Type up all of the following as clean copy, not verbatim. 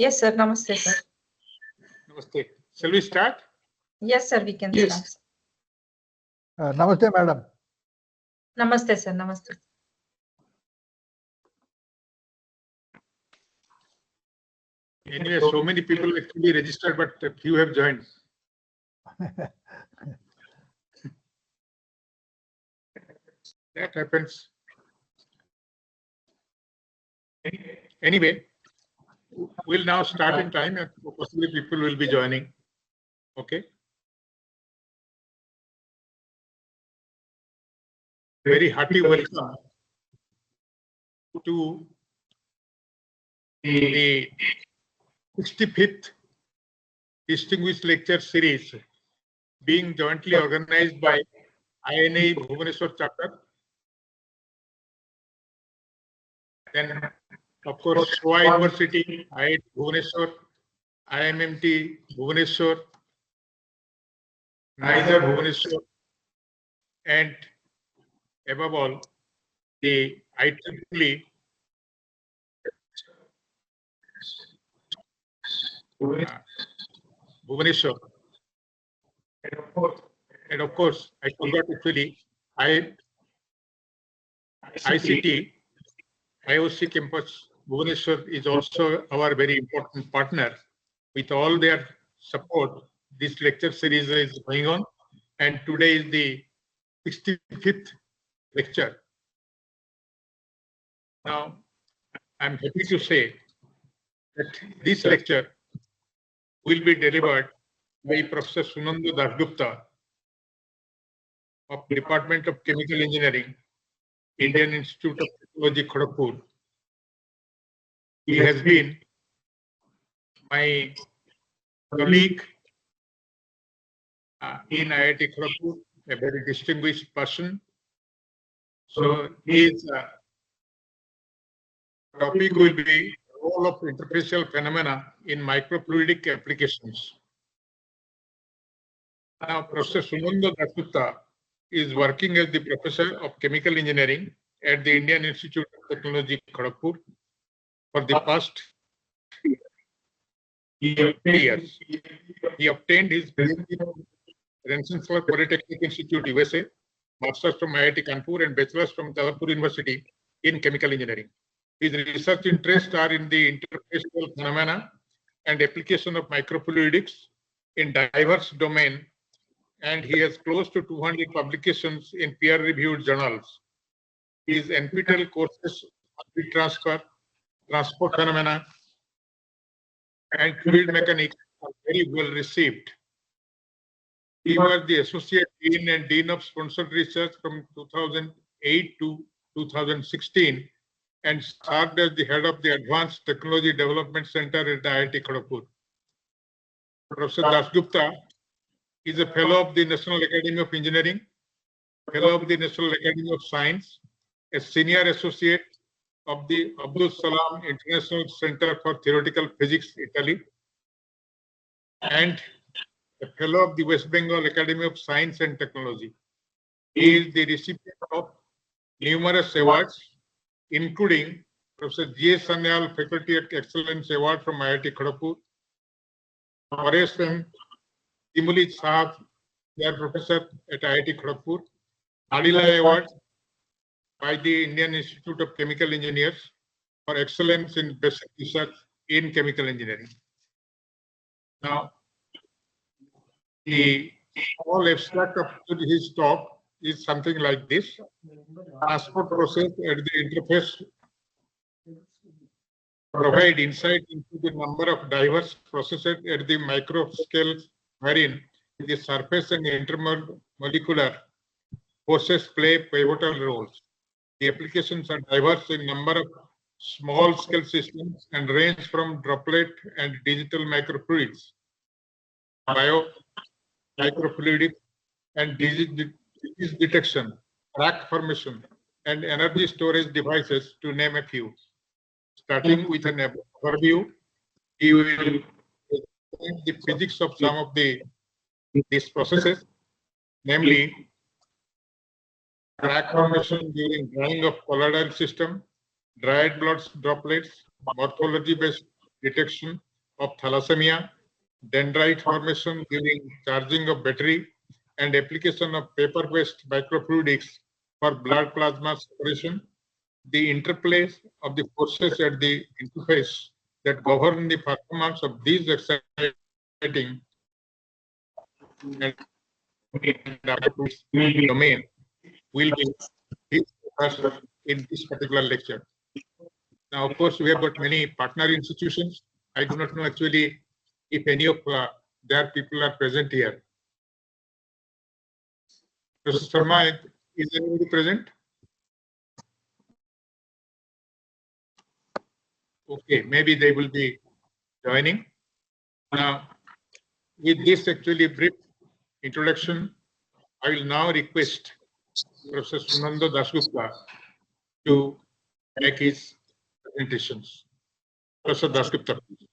Yes, sir. Namaste, sir. Namaste. Shall we start? Yes, sir. We can start. Namaste, madam. Namaste, sir. Namaste. Anyway, so many people actually registered, but few have joined. That happens. Anyway, we'll now start in time and possibly people will be joining. Okay. Very hearty welcome to the 65th Distinguished Lecture Series being jointly organized by INA Bhubaneswar chapter. Then, of course, SOA University, IIT Bhubaneswar, IMMT Bhubaneswar, NISER Bhubaneswar, and above all, the IEEE Bhubaneswar. And of course, I forgot actually, ICT, IOC campus Bhubaneswar is also our very important partner. With all their support, this lecture series is going on, and today is the 65th lecture. Now, I'm happy to say that this lecture will be delivered by Professor Sunanda Dasgupta of Department of Chemical Engineering, Indian Institute of Technology, Kharagpur. He has been my colleague in IIT Kharagpur, a very distinguished person. So his topic will be role of interfacial phenomena in microfluidic applications. Now, Professor Sunanda Dasgupta is working as the Professor of Chemical Engineering at the Indian Institute of Technology, Kharagpur for the past 3 years. He obtained his PhD from Rensselaer Polytechnic Institute, USA, Master's from IIT Kanpur, and Bachelor's from Jabalpur University in Chemical Engineering. His research interests are in the interfacial phenomena and application of microfluidics in diverse domains, and he has close to 200 publications in peer-reviewed journals. His NPTEL courses on heat transfer, transport phenomena, and fluid mechanics are very well received. He was the Associate Dean and Dean of Sponsored Research from 2008 to 2016 and served as the head of the Advanced Technology Development Center at the IIT Kharagpur. Professor Dasgupta is a fellow of the National Academy of Engineering, fellow of the National Academy of Science, a senior associate of the Abdul Salam International Center for Theoretical Physics, Italy, and a fellow of the West Bengal Academy of Science and Technology. He is the recipient of numerous awards, including Professor G.S. Sanyal Faculty Excellence Award from IIT Kharagpur, Paresh M. Timuli Sahab, they are professor at IIT Kharagpur, Adila Award by the Indian Institute of Chemical Engineers for excellence in basic research in chemical engineering. Now, the whole abstract of his talk is something like this: transport process at the interface provide insight into the number of diverse processes at the micro scale wherein the surface and intermolecular forces play pivotal roles. The applications are diverse in number of small scale systems and range from droplet and digital microfluids, bio microfluidics, and disease detection, crack formation, and energy storage devices, to name a few. Starting with an overview, he will explain the physics of some of these processes, namely crack formation during drying of colloidal system, dried blood droplets, morphology-based detection, of thalassemia, dendrite formation during charging of battery, and application of paper-based microfluidics for blood plasma separation, the interplay of the forces at the interface that govern the performance of these exciting and domain will be discussed in this particular lecture. Now, of course, we have got many partner institutions. I do not know actually if any of their people are present here. Professor Sharma, is anybody present? Okay, maybe they will be joining. Now, with this actually brief introduction, I will now request Professor Sunanda Dasgupta to make his presentations. Professor Dasgupta, please.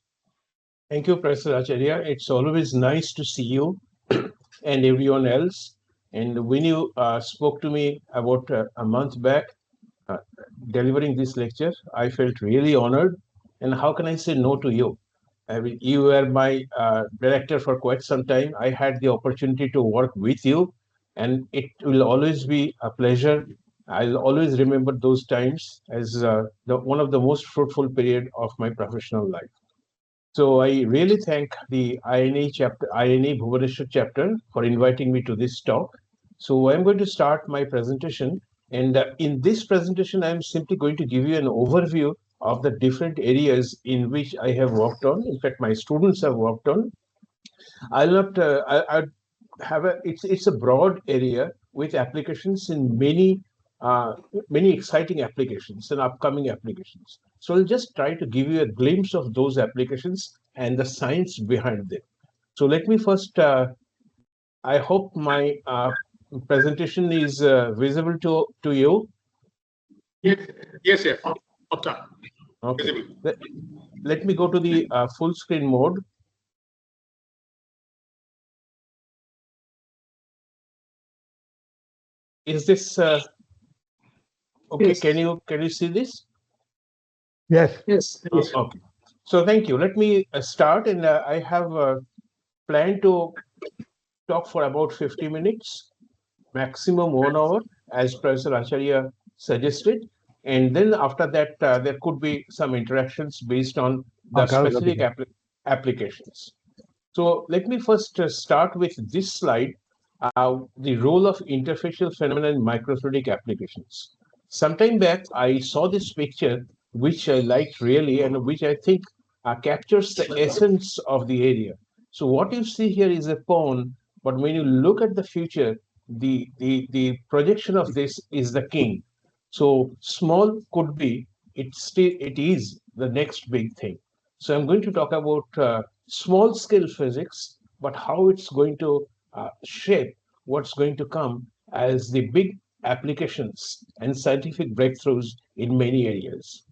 Thank you, Professor Acharya. It's always nice to see you and everyone else. And when you spoke to me about a month back, delivering this lecture, I felt really honored. And how can I say no to you? I mean, you were my director for quite some time. I had the opportunity to work with you, and it will always be a pleasure. I'll always remember those times as one of the most fruitful period of my professional life. So I really thank the INA chapter, INA Bhubaneswar chapter for inviting me to this talk. So I'm going to start my presentation. And in this presentation, I'm simply going to give you an overview of the different areas in which I have worked on. In fact, my students have worked on. I'll not, I have it's a broad area with applications in many exciting applications and upcoming applications. So I'll just try to give you a glimpse of those applications and the science behind them. So let me first, I hope my presentation is visible to you. Yes, yes. Okay. Okay. Visible. Let me go to the full screen mode. Is this okay? Yes. Can you see this? Yes. Yes. Okay. So thank you. Let me start, and I have planned to talk for about 50 minutes, maximum 1 hour, as Professor Acharya suggested. And then after that, there could be some interactions based on the Okay, I'll specific applications. So let me first start with this slide, the role of interfacial phenomena in microfluidic applications. Sometime back, I saw this picture, which I liked really, and which I think captures the essence of the area. So what you see here is a pawn, but when you look at the future, the projection of this is the king. So small could be, it is the next big thing. So I'm going to talk about small scale physics, but how it's going to shape what's going to come as the big applications and scientific breakthroughs in many areas.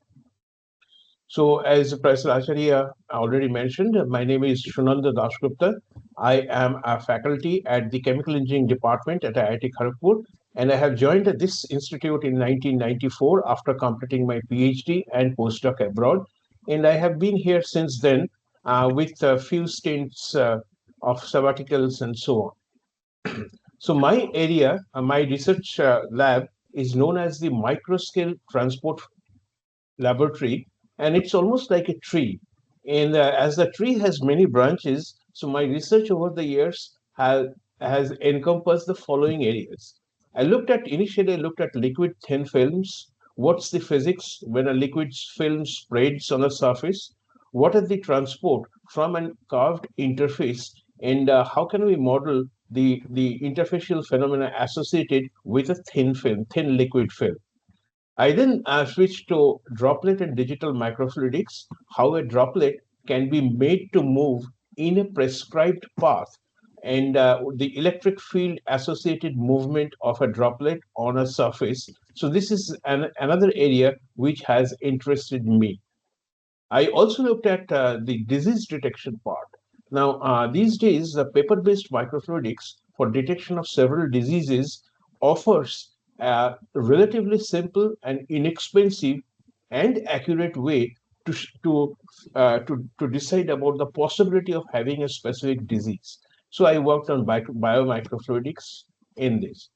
So as Professor Acharya already mentioned, my name is Sunanda Dasgupta. I am a faculty at the Chemical Engineering Department at IIT Kharagpur, and I have joined this institute in 1994 after completing my PhD and postdoc abroad. And I have been here since then with a few stints of sabbaticals and so on. So my area, my research lab is known as the Microscale Transport Laboratory, and it's almost like a tree. And as the tree has many branches, so my research over the years has encompassed the following areas. Initially I looked at liquid thin films. What's the physics when a liquid film spreads on a surface? What are the transport from a curved interface? And how can we model the interfacial phenomena associated with a thin film, thin liquid film? I then switched to droplet and digital microfluidics, how a droplet can be made to move in a prescribed path, and the electric field associated movement of a droplet on a surface. So this is another area which has interested me. I also looked at the disease detection part. Now, these days, the paper-based microfluidics for detection of several diseases offers a relatively simple and inexpensive and accurate way to decide about the possibility of having a specific disease. So I worked on biomicrofluidics in this.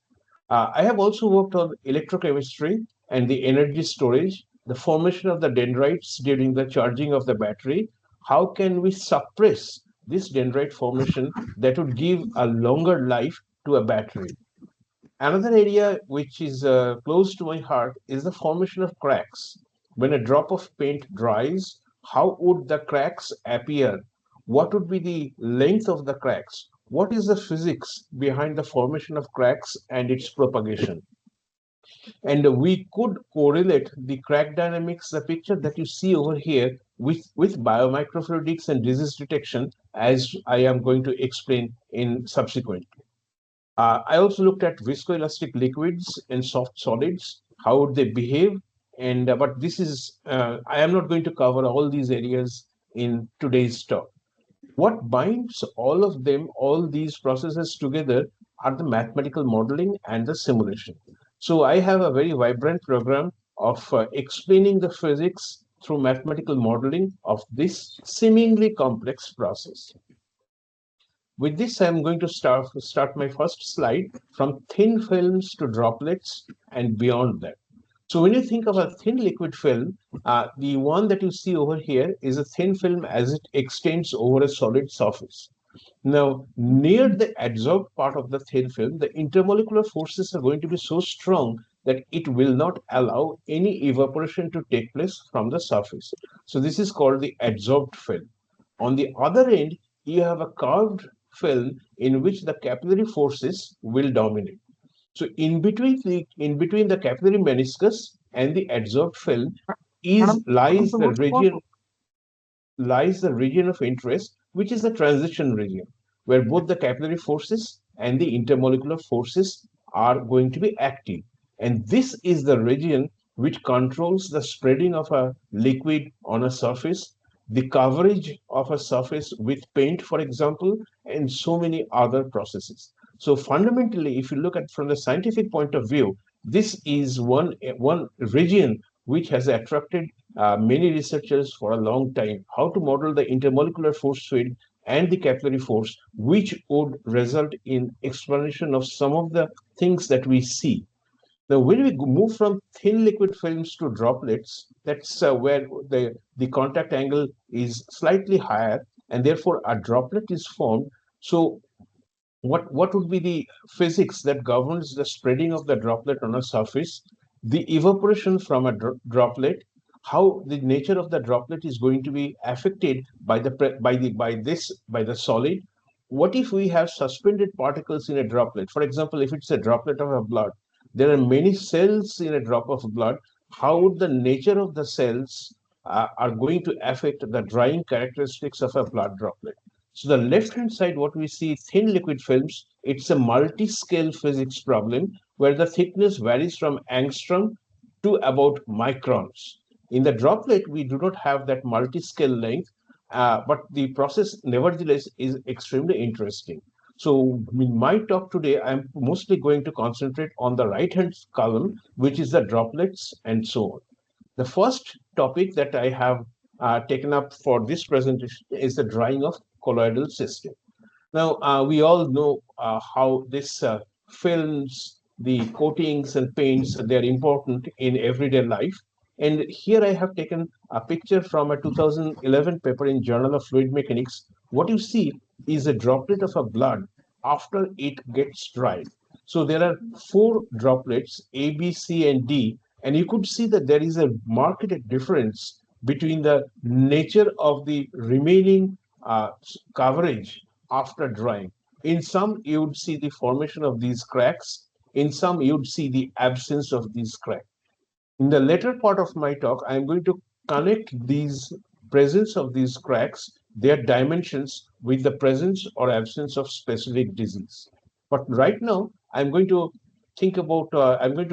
I have also worked on electrochemistry and the energy storage, the formation of the dendrites during the charging of the battery. How can we suppress this dendrite formation that would give a longer life to a battery? Another area which is close to my heart is the formation of cracks. When a drop of paint dries, how would the cracks appear? What would be the length of the cracks? What is the physics behind the formation of cracks and its propagation? And we could correlate the crack dynamics, the picture that you see over here, with biomicrofluidics and disease detection, as I am going to explain in subsequent. I also looked at viscoelastic liquids and soft solids, how would they behave? And but this is, I am not going to cover all these areas in today's talk. What binds all of them, all these processes together, are the mathematical modeling and the simulation. So I have a very vibrant program of explaining the physics through mathematical modeling of this seemingly complex process. With this, I'm going to start my first slide from thin films to droplets and beyond that. So when you think of a thin liquid film, the one that you see over here is a thin film as it extends over a solid surface. Now, near the adsorbed part of the thin film, the intermolecular forces are going to be so strong that it will not allow any evaporation to take place from the surface. So this is called the adsorbed film. On the other end, you have a curved film in which the capillary forces will dominate. So in between the capillary meniscus and the adsorbed film lies the region of interest, which is the transition region, where both the capillary forces and the intermolecular forces are going to be active. And this is the region which controls the spreading of a liquid on a surface, the coverage of a surface with paint, for example, and so many other processes. So fundamentally, if you look at from the scientific point of view, this is one region which has attracted many researchers for a long time, how to model the intermolecular force field and the capillary force, which would result in explanation of some of the things that we see. Now, when we move from thin liquid films to droplets, that's where the contact angle is slightly higher, and therefore a droplet is formed. So what would be the physics that governs the spreading of the droplet on a surface, the evaporation from a droplet, how the nature of the droplet is going to be affected by the solid? What if we have suspended particles in a droplet? For example, if it's a droplet of a blood, there are many cells in a drop of blood. How would the nature of the cells are going to affect the drying characteristics of a blood droplet? So the left-hand side, what we see, thin liquid films, it's a multi-scale physics problem where the thickness varies from angstrom to about microns. In the droplet, we do not have that multi-scale length, but the process nevertheless is extremely interesting. So in my talk today, I'm mostly going to concentrate on the right-hand column, which is the droplets and so on. The first topic that I have taken up for this presentation is the drying of colloidal system. Now, we all know how this films, the coatings and paints, they're important in everyday life. And here I have taken a picture from a 2011 paper in Journal of Fluid Mechanics. What you see is a droplet of a blood after it gets dried. So there are 4 droplets, A, B, C, and D, and you could see that there is a marked difference between the nature of the remaining coverage after drying. In some, you would see the formation of these cracks. In some, you would see the absence of these cracks. In the later part of my talk, I'm going to connect these presence of these cracks, their dimensions, with the presence or absence of specific disease. But right now, I'm going to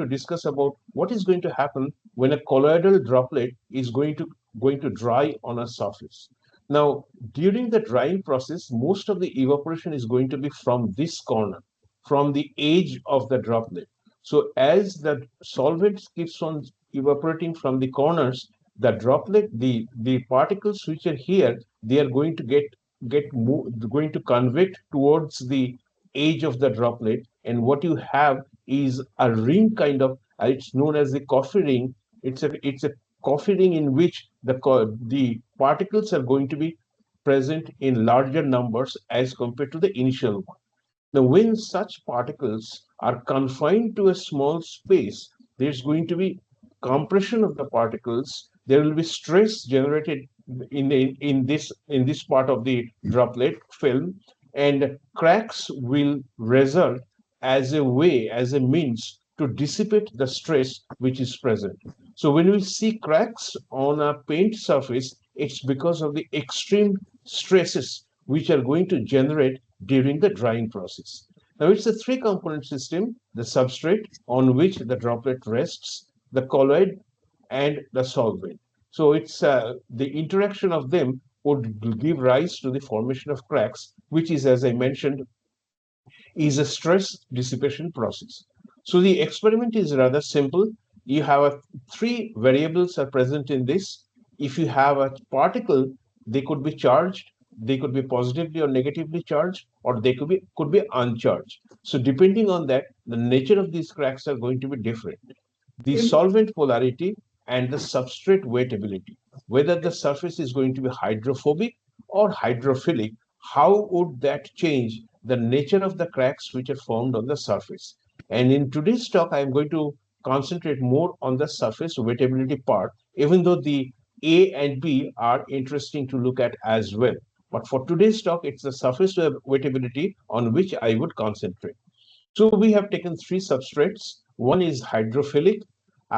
discuss about what is going to happen when a colloidal droplet is going to dry on a surface. Now, during the drying process, most of the evaporation is going to be from this corner, from the edge of the droplet. So as the solvent keeps on evaporating from the corners, the droplet, the particles which are here, they are going to going to convect towards the edge of the droplet, and what you have is a ring kind of. It's known as the coffee ring. It's a coffee ring in which the particles are going to be present in larger numbers as compared to the initial one. Now, when such particles are confined to a small space, there's going to be compression of the particles. There will be stress generated in this part of the droplet film, and cracks will result as a way, as a means to dissipate the stress which is present. So when we see cracks on a paint surface, it's because of the extreme stresses which are going to generate during the drying process. Now it's a three-component system: the substrate on which the droplet rests, the colloid, and the solvent. So it's the interaction of them would give rise to the formation of cracks, which is, as I mentioned, is a stress dissipation process. So the experiment is rather simple. You have three variables are present in this. If you have a particle, they could be charged, they could be positively or negatively charged, or they could be uncharged. So depending on that, the nature of these cracks are going to be different. The solvent polarity and the substrate wettability, whether the surface is going to be hydrophobic or hydrophilic, how would that change the nature of the cracks which are formed on the surface? And in today's talk, I am going to concentrate more on the surface wettability part, even though the A and B are interesting to look at as well. But for today's talk, it's the surface wettability on which I would concentrate. So we have taken three substrates. One is hydrophilic,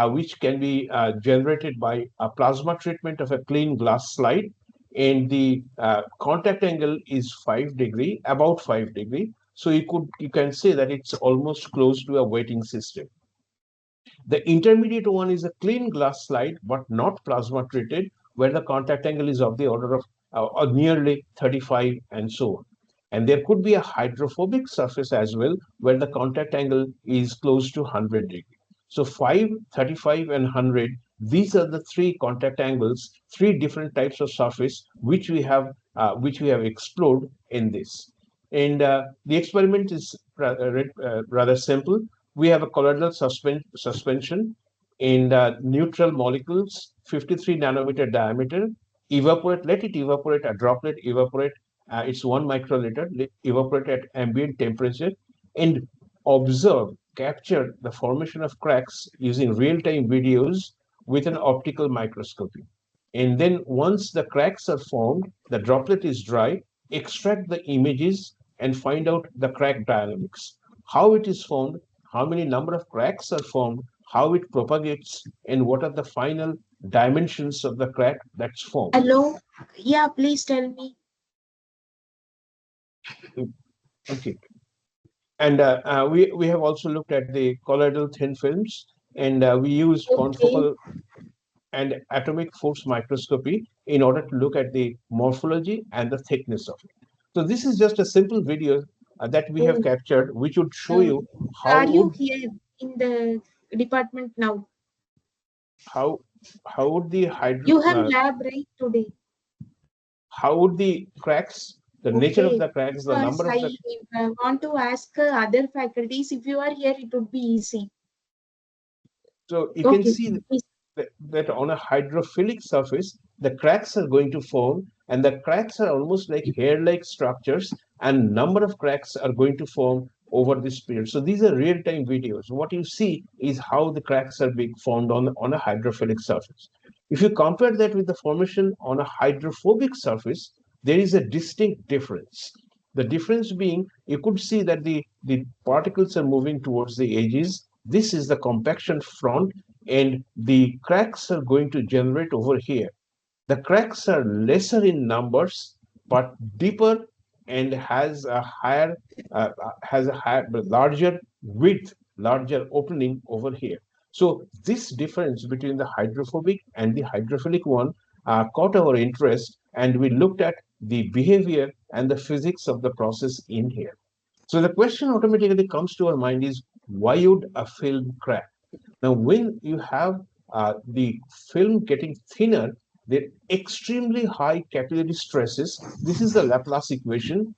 which can be generated by a plasma treatment of a clean glass slide. And the contact angle is 5 degree, about 5 degree. So you can say that it's almost close to a wetting system. The intermediate one is a clean glass slide, but not plasma treated, where the contact angle is of the order of nearly 35 and so on. And there could be a hydrophobic surface as well, where the contact angle is close to 100 degrees. So 5, 35, and 100, these are the three contact angles, three different types of surface which we have explored in this. And the experiment is rather simple. We have a colloidal suspension in neutral molecules, 53 nanometer diameter. Let it evaporate, a droplet evaporate. It's 1 microliter, evaporate at ambient temperature, and capture the formation of cracks using real-time videos with an optical microscopy. And then once the cracks are formed, the droplet is dry, extract the images and find out the crack dynamics, how it is formed, how many number of cracks are formed, how it propagates, and what are the final dimensions of the crack that's formed. Hello? Yeah, please tell me. Okay. And we have also looked at the colloidal thin films, and we used confocal and atomic force microscopy in order to look at the morphology and the thickness of it. So this is just a simple video that we have captured, which would show you how Are you here in the department now? How would the You have lab right today. How would the cracks, the nature of the cracks, the number of the... I want to ask other faculties. If you are here, it would be easy. So you can see that on a hydrophilic surface, the cracks are going to form, and the cracks are almost like hair-like structures, and number of cracks are going to form over this period. So these are real-time videos. What you see is how the cracks are being formed on a hydrophilic surface. If you compare that with the formation on a hydrophobic surface, there is a distinct difference. The difference being, you could see that the particles are moving towards the edges. This is the compaction front, and the cracks are going to generate over here. The cracks are lesser in numbers, but deeper and has a larger width, larger opening over here. So this difference between the hydrophobic and the hydrophilic one caught our interest, and we looked at the behavior and the physics of the process in here. So the question automatically comes to our mind is, why would a film crack? Now, when you have the film getting thinner, the extremely high capillary stresses. This is the Laplace equation.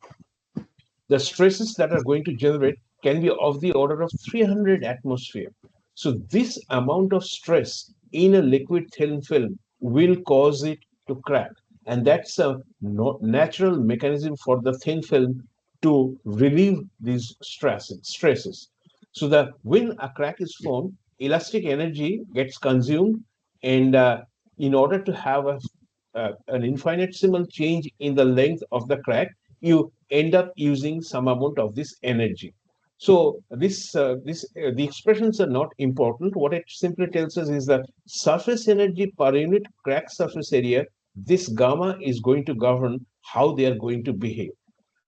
The stresses that are going to generate can be of the order of 300 atmosphere. So this amount of stress in a liquid thin film will cause it to crack. And that's a natural mechanism for the thin film to relieve these stresses. So that when a crack is formed, elastic energy gets consumed, and in order to have an infinitesimal change in the length of the crack, you end up using some amount of this energy. So the expressions are not important. What it simply tells us is that surface energy per unit crack surface area, this gamma is going to govern how they are going to behave.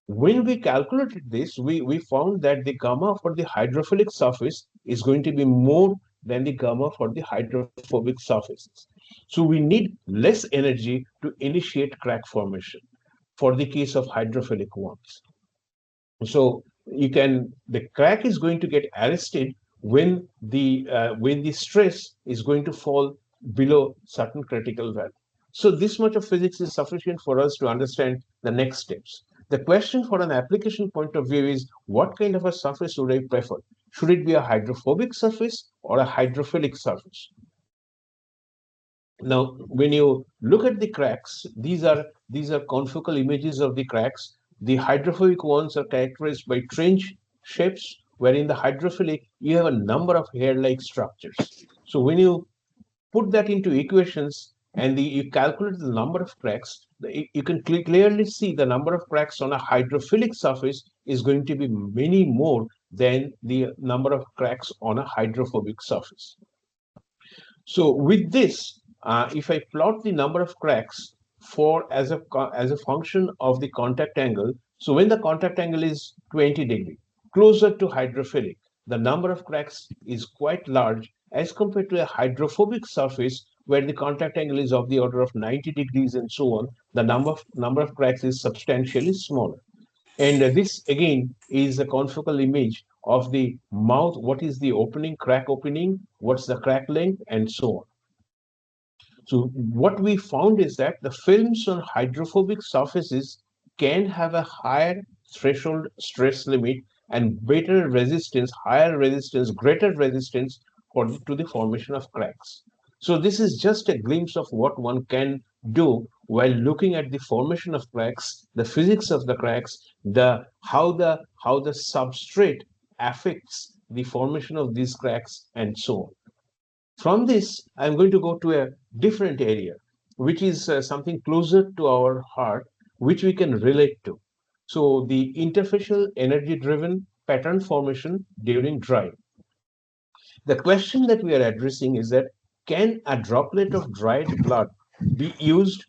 When we calculated this, we found that the gamma for the hydrophilic surface is going to be more than the gamma for the hydrophobic surfaces. So we need less energy to initiate crack formation for the case of hydrophilic ones. So the crack is going to get arrested when the stress is going to fall below certain critical value. So this much of physics is sufficient for us to understand the next steps. The question for an application point of view is, what kind of a surface would I prefer? Should it be a hydrophobic surface or a hydrophilic surface? Now, when you look at the cracks, these are confocal images of the cracks. The hydrophobic ones are characterized by trench shapes, where in the hydrophilic you have a number of hair-like structures. So when you put that into equations and you calculate the number of cracks, you can clearly see the number of cracks on a hydrophilic surface is going to be many more than the number of cracks on a hydrophobic surface. So with this, if I plot the number of cracks as a function of the contact angle, so when the contact angle is 20 degree, closer to hydrophilic, the number of cracks is quite large as compared to a hydrophobic surface where the contact angle is of the order of 90 degrees and so on. The number of cracks is substantially smaller. And this again is a confocal image of the mouth. What is the opening, crack opening? What's the crack length, and so on. So what we found is that the films on hydrophobic surfaces can have a higher threshold stress limit and better resistance, higher resistance, greater resistance to the formation of cracks. So this is just a glimpse of what one can do while looking at the formation of cracks, the physics of the cracks, how the substrate affects the formation of these cracks, and so on. From this, I'm going to go to a different area, which is something closer to our heart, which we can relate to. So the interfacial energy-driven pattern formation during drying. The question that we are addressing is that, can a droplet of dried blood be used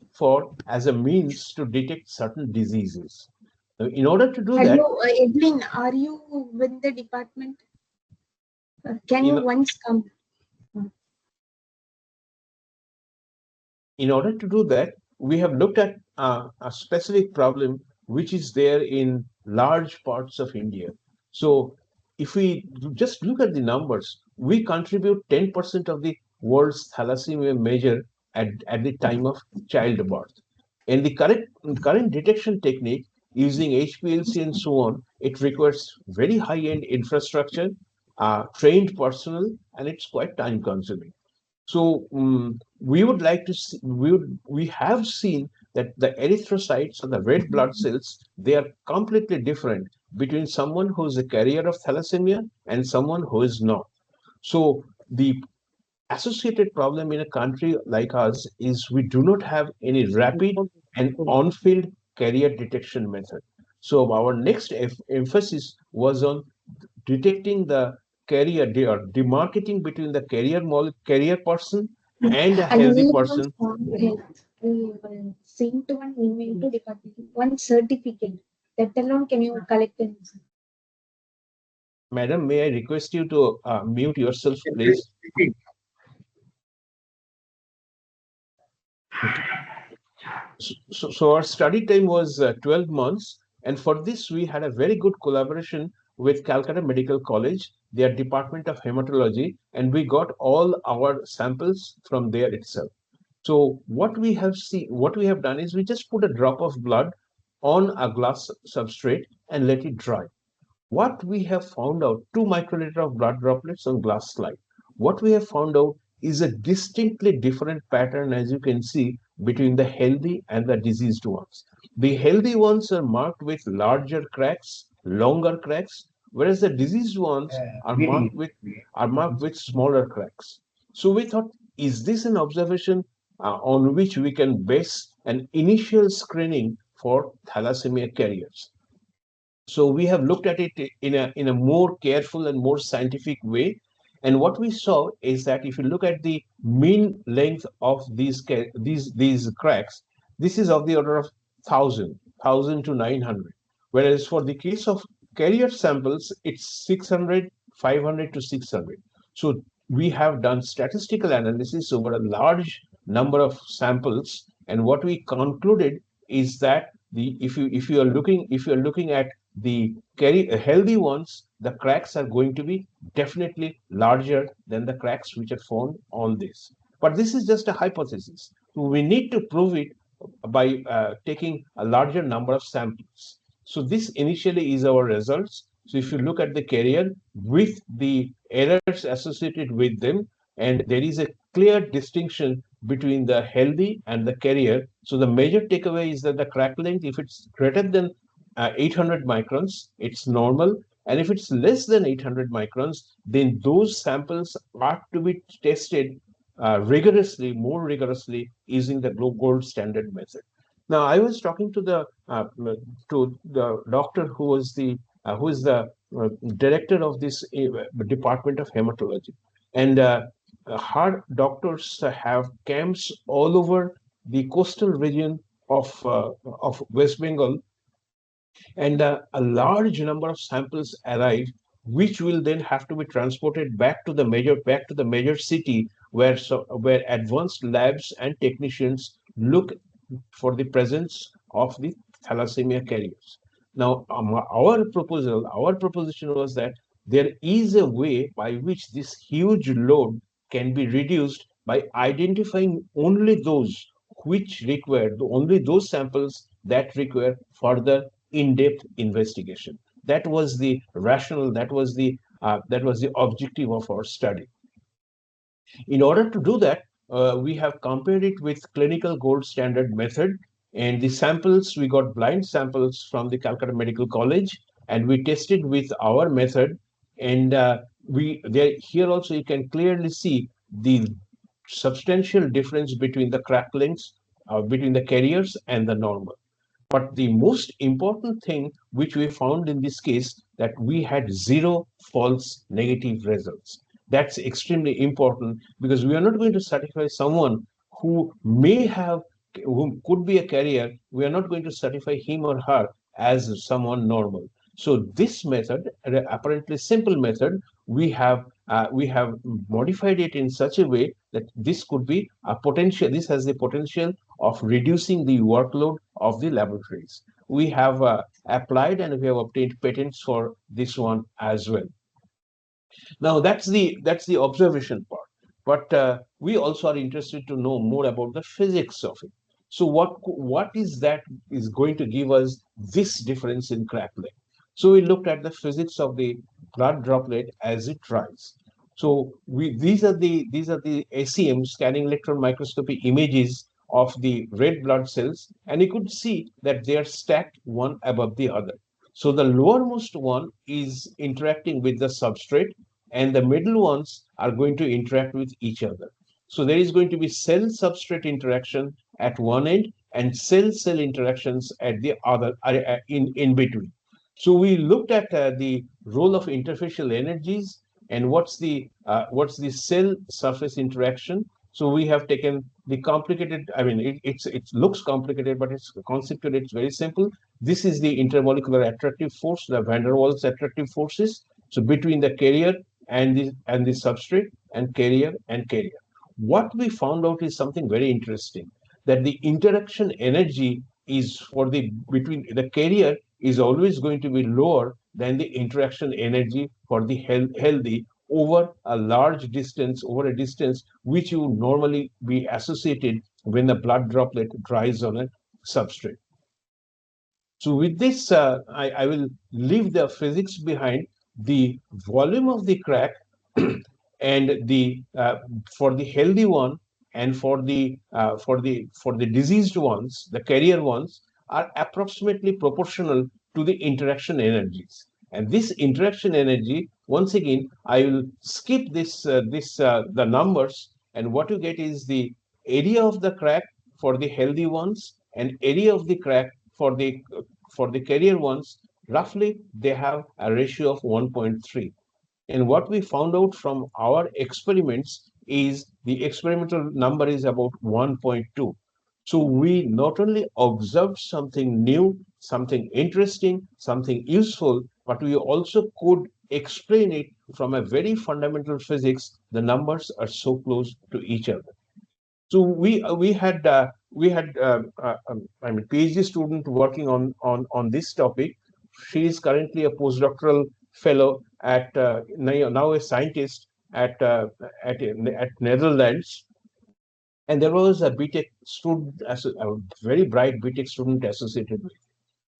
as a means to detect certain diseases? Now, in order to do that, Hello, Edwin, are you with the department? Can you once come? In order to do that, we have looked at a specific problem which is there in large parts of India. So if we just look at the numbers, we contribute 10% of the world's thalassemia measure at the time of childbirth. And the current detection technique using HPLC and so on, it requires very high-end infrastructure, trained personnel, and it's quite time-consuming. So we would like to see, we have seen that the erythrocytes or the red blood cells, they are completely different between someone who is a carrier of thalassemia and someone who is not. So the associated problem in a country like us is we do not have any rapid and on-field carrier detection method. So our next emphasis was on detecting the carrier or demarcating between the carrier person and a healthy person. Send one email to department, one certificate. That alone can you collect it? Madam, may I request you to mute yourself, please? So our study time was 12 months. And for this, we had a very good collaboration with Calcutta Medical College, their Department of Hematology, and we got all our samples from there itself. So what we have done is we just put a drop of blood on a glass substrate and let it dry. What we have found out, 2 microliter of blood droplets on glass slide. What we have found out is a distinctly different pattern, as you can see, between the healthy and the diseased ones. The healthy ones are marked with larger cracks, longer cracks, whereas the diseased ones are marked with smaller cracks. So we thought, is this an observation on which we can base an initial screening for thalassemia carriers? So we have looked at it in a more careful and more scientific way. And what we saw is that if you look at the mean length of these cracks, this is of the order of 1,000 to 900. Whereas for the case of carrier samples, it's 600, 500 to 600. So we have done statistical analysis over a large number of samples, and what we concluded is that if you are looking at the healthy ones, the cracks are going to be definitely larger than the cracks which are found on this. But this is just a hypothesis. We need to prove it by taking a larger number of samples. So this initially is our results. So if you look at the carrier with the errors associated with them, and there is a clear distinction between the healthy and the carrier. So the major takeaway is that the crack length, if it's greater than 800 microns, it's normal. And if it's less than 800 microns, then those samples are to be tested more rigorously using the gold standard method. Now, I was talking to the doctor who is the director of this department of hematology, and her doctors have camps all over the coastal region of West Bengal, and a large number of samples arrive, which will then have to be transported back to the major city where advanced labs and technicians look for the presence of the thalassemia carriers. Now, our proposition was that there is a way by which this huge load can be reduced by identifying only those samples that require further in-depth investigation. That was the rationale. That was the objective of our study. In order to do that, we have compared it with clinical gold standard method, and the samples, we got blind samples from the Calcutta Medical College, and we tested with our method. And here also you can clearly see the substantial difference between the crack lengths between the carriers and the normal. But the most important thing which we found in this case, that we had 0 false negative results. That's extremely important, because we are not going to certify someone who could be a carrier. We are not going to certify him or her as someone normal. So this method, apparently simple method, we have modified it in such a way that this could be a potential. This has the potential of reducing the workload of the laboratories. We have applied and we have obtained patents for this one as well. Now that's the observation part, but we also are interested to know more about the physics of it. So what is going to give us this difference in crack length? So we looked at the physics of the blood droplet as it dries. So these are the SEM, scanning electron microscopy images of the red blood cells, and you could see that they are stacked one above the other. So the lowermost one is interacting with the substrate, and the middle ones are going to interact with each other. So there is going to be cell-substrate interaction at one end and cell-cell interactions at the other, in between. So we looked at the role of interfacial energies and what's the cell surface interaction. So we have taken the complicated, it looks complicated, but it's conceptually it's very simple. This is the intermolecular attractive force, the van der Waals attractive forces. So between the carrier and the substrate, and carrier and carrier. What we found out is something very interesting, that the interaction energy is between the carrier is always going to be lower than the interaction energy for the healthy over a large distance, over a distance which you normally be associated when the blood droplet dries on a substrate. So with this, I will leave the physics behind. The volume of the crack and the for the healthy one and for the diseased ones, the carrier ones, are approximately proportional to the interaction energies. And this interaction energy, once again, I will skip the numbers, and what you get is the area of the crack for the healthy ones and area of the crack for the carrier ones. Roughly, they have a ratio of 1.3. And what we found out from our experiments is the experimental number is about 1.2. So we not only observed something new, something interesting, something useful, but we also could explain it from a very fundamental physics. The numbers are so close to each other. So we had I mean PhD student working on this topic. She is currently a postdoctoral fellow at now a scientist at Netherlands. And there was a BTech student, a very bright BTech student associated with.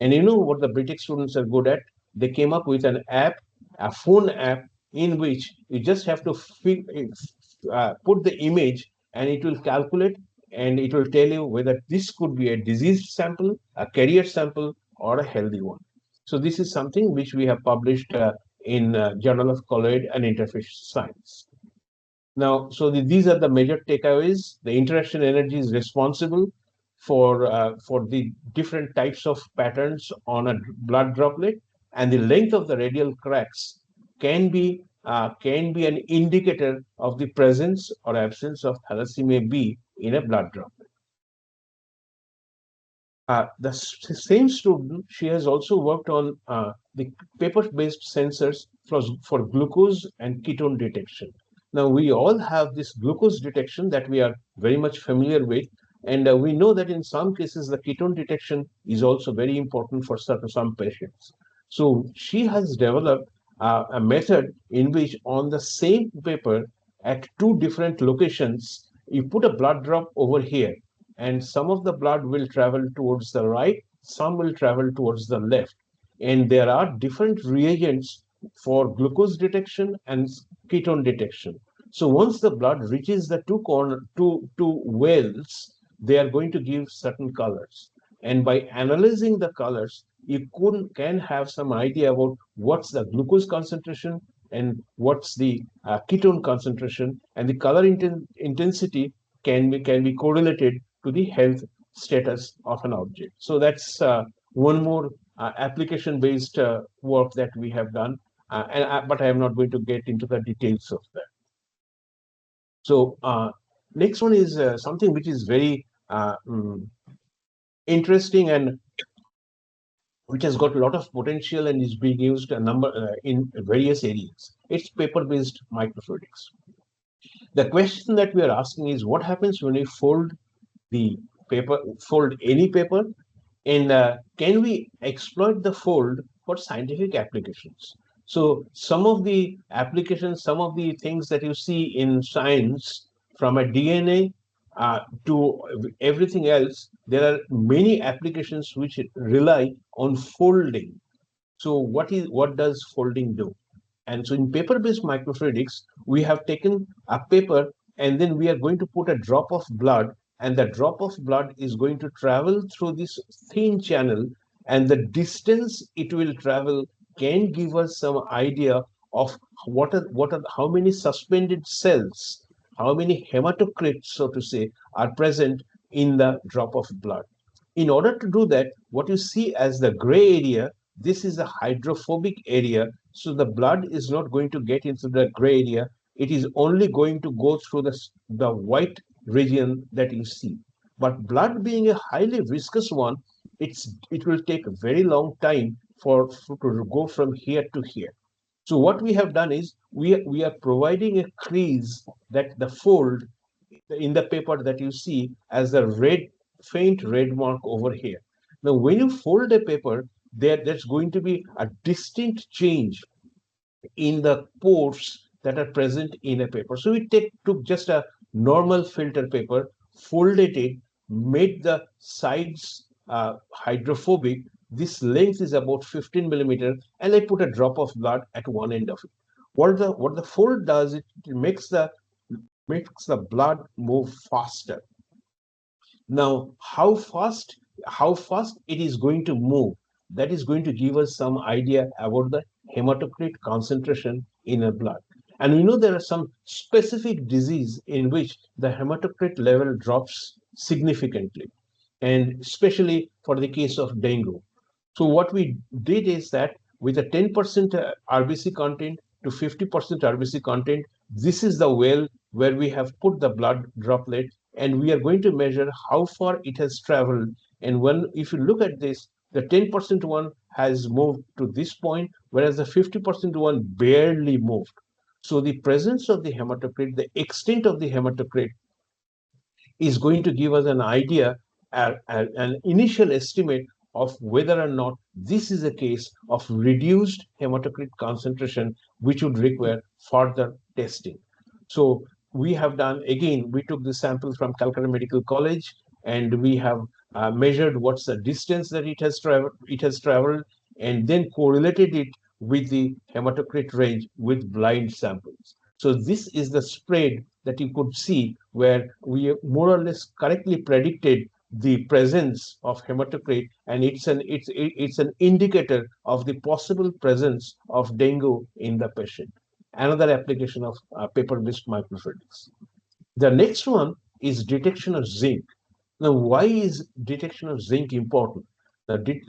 And you know what the BTech students are good at? They came up with an app, a phone app, in which you just have to put the image and it will calculate and it will tell you whether this could be a diseased sample, a carrier sample, or a healthy one. So this is something which we have published in Journal of Colloid and Interface Science. Now, so these are the major takeaways. The interaction energy is responsible for the different types of patterns on a blood droplet, and the length of the radial cracks can be an indicator of the presence or absence of thalassemia B in a blood droplet. The same student, she has also worked on the paper-based sensors for glucose and ketone detection. Now, we all have this glucose detection that we are very much familiar with, and we know that in some cases, the ketone detection is also very important for some patients. So she has developed a method in which on the same paper at two different locations, you put a blood drop over here, and some of the blood will travel towards the right, some will travel towards the left. And there are different reagents for glucose detection and ketone detection. So once the blood reaches the two wells, they are going to give certain colors. And by analyzing the colors, you can have some idea about what's the glucose concentration and what's the ketone concentration, and the color intensity can be correlated to the health status of an object. So that's one more application-based work that we have done, but I am not going to get into the details of that. So next one is something which is very interesting and which has got a lot of potential and is being used in various areas. It's paper-based microfluidics. The question that we are asking is, what happens when we fold the paper, fold any paper, and can we exploit the fold for scientific applications? So some of the applications, some of the things that you see in science, from a DNA to everything else, there are many applications which rely on folding. So what does folding do? And so in paper-based microfluidics, we have taken a paper and then we are going to put a drop of blood, and the drop of blood is going to travel through this thin channel, and the distance it will travel can give us some idea of how many suspended cells, how many hematocrits, so to say, are present in the drop of blood. In order to do that, what you see as the gray area, this is a hydrophobic area. So the blood is not going to get into the gray area. It is only going to go through the white region that you see. But blood being a highly viscous one, it will take a very long time to go from here to here. So what we have done is we are providing a crease that the fold in the paper that you see as a faint red mark over here. Now, when you fold a paper, there's going to be a distinct change in the pores that are present in a paper. So we took just a normal filter paper, folded it, made the sides hydrophobic. This length is about 15 millimeter, and I put a drop of blood at one end of it. What the fold does, it makes the blood move faster. Now, how fast it is going to move, that is going to give us some idea about the hematocrit concentration in the blood. And we know there are some specific disease in which the hematocrit level drops significantly, and especially for the case of dengue. So what we did is that with a 10% RBC content to 50% RBC content, this is the well where we have put the blood droplet, and we are going to measure how far it has traveled. And if you look at this, the 10% one has moved to this point, whereas the 50% one barely moved. So the presence of the hematocrit, the extent of the hematocrit, is going to give us an idea, an initial estimate of whether or not this is a case of reduced hematocrit concentration, which would require further testing. So we have done, again, we took the sample from Calcutta Medical College, and we have measured what's the distance that it has traveled, and then correlated it with the hematocrit range with blind samples. So this is the spread that you could see, where we more or less correctly predicted the presence of hematocrit, and it's an indicator of the possible presence of dengue in the patient. Another application of paper-based microfluidics. The next one is detection of zinc. Now, why is detection of zinc important?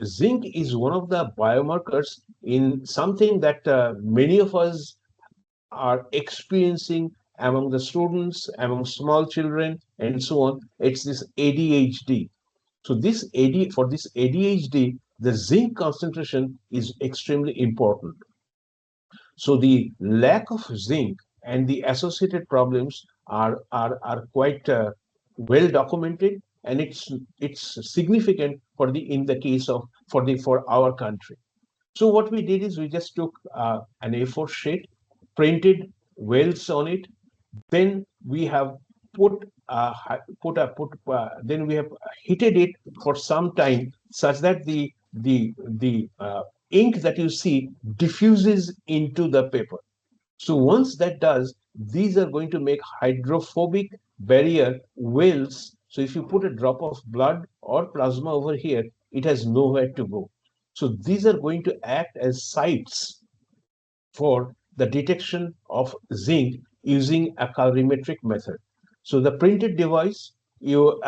Zinc is one of the biomarkers in something that many of us are experiencing among the students, among small children, and so on. It's this ADHD. So for this ADHD, the zinc concentration is extremely important. So the lack of zinc and the associated problems are quite well documented, and it's significant in the case of for our country. So what we did is we just took an A4 sheet, printed wells on it, then we have then we have heated it for some time, such that the ink that you see diffuses into the paper. So once that does, these are going to make hydrophobic barrier wells. So if you put a drop of blood or plasma over here, it has nowhere to go. So these are going to act as sites for the detection of zinc using a colorimetric method. So the printed device, you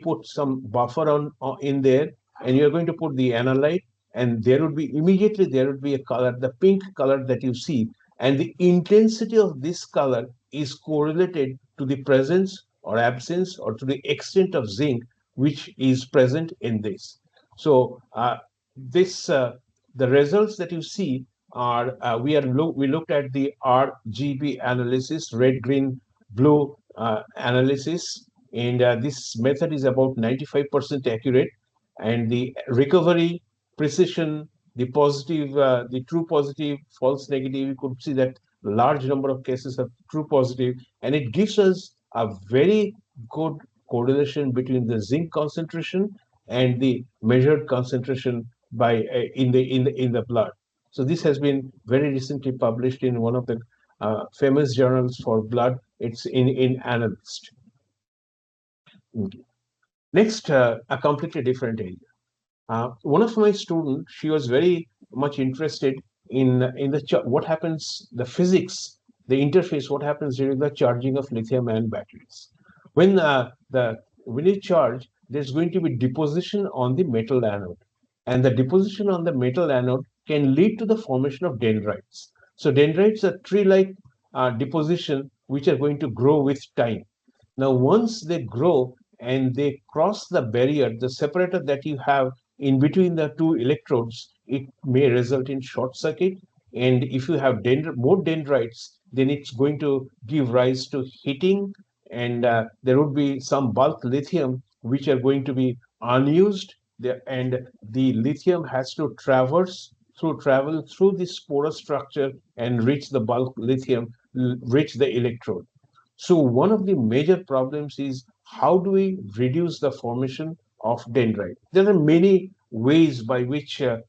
put some buffer in there, and you're going to put the analyte, and there would be a color, the pink color that you see, and the intensity of this color is correlated to the presence or absence or to the extent of zinc which is present in this. So the results that you see are we looked at the RGB analysis, red, green, blue analysis, and this method is about 95% accurate, and the recovery precision, the positive, the true positive, false negative, you could see that large number of cases of true positive, and it gives us a very good correlation between the zinc concentration and the measured concentration by in the blood. So this has been very recently published in one of the famous journals for blood. It's in Analyst. Okay. Next, a completely different area. One of my students, she was very much interested in what happens, the physics, the interface, what happens during the charging of lithium-ion batteries. When you charge, there's going to be deposition on the metal anode, and the deposition on the metal anode can lead to the formation of dendrites. So dendrites are tree-like deposition which are going to grow with time. Now, once they grow and they cross the barrier, the separator that you have in between the two electrodes, it may result in short circuit. And if you have more dendrites, then it's going to give rise to heating, and there would be some bulk lithium which are going to be unused, there, and the lithium has to travel through this porous structure and reach the bulk lithium, reach the electrode. So one of the major problems is how do we reduce the formation of dendrite? There are many ways by which people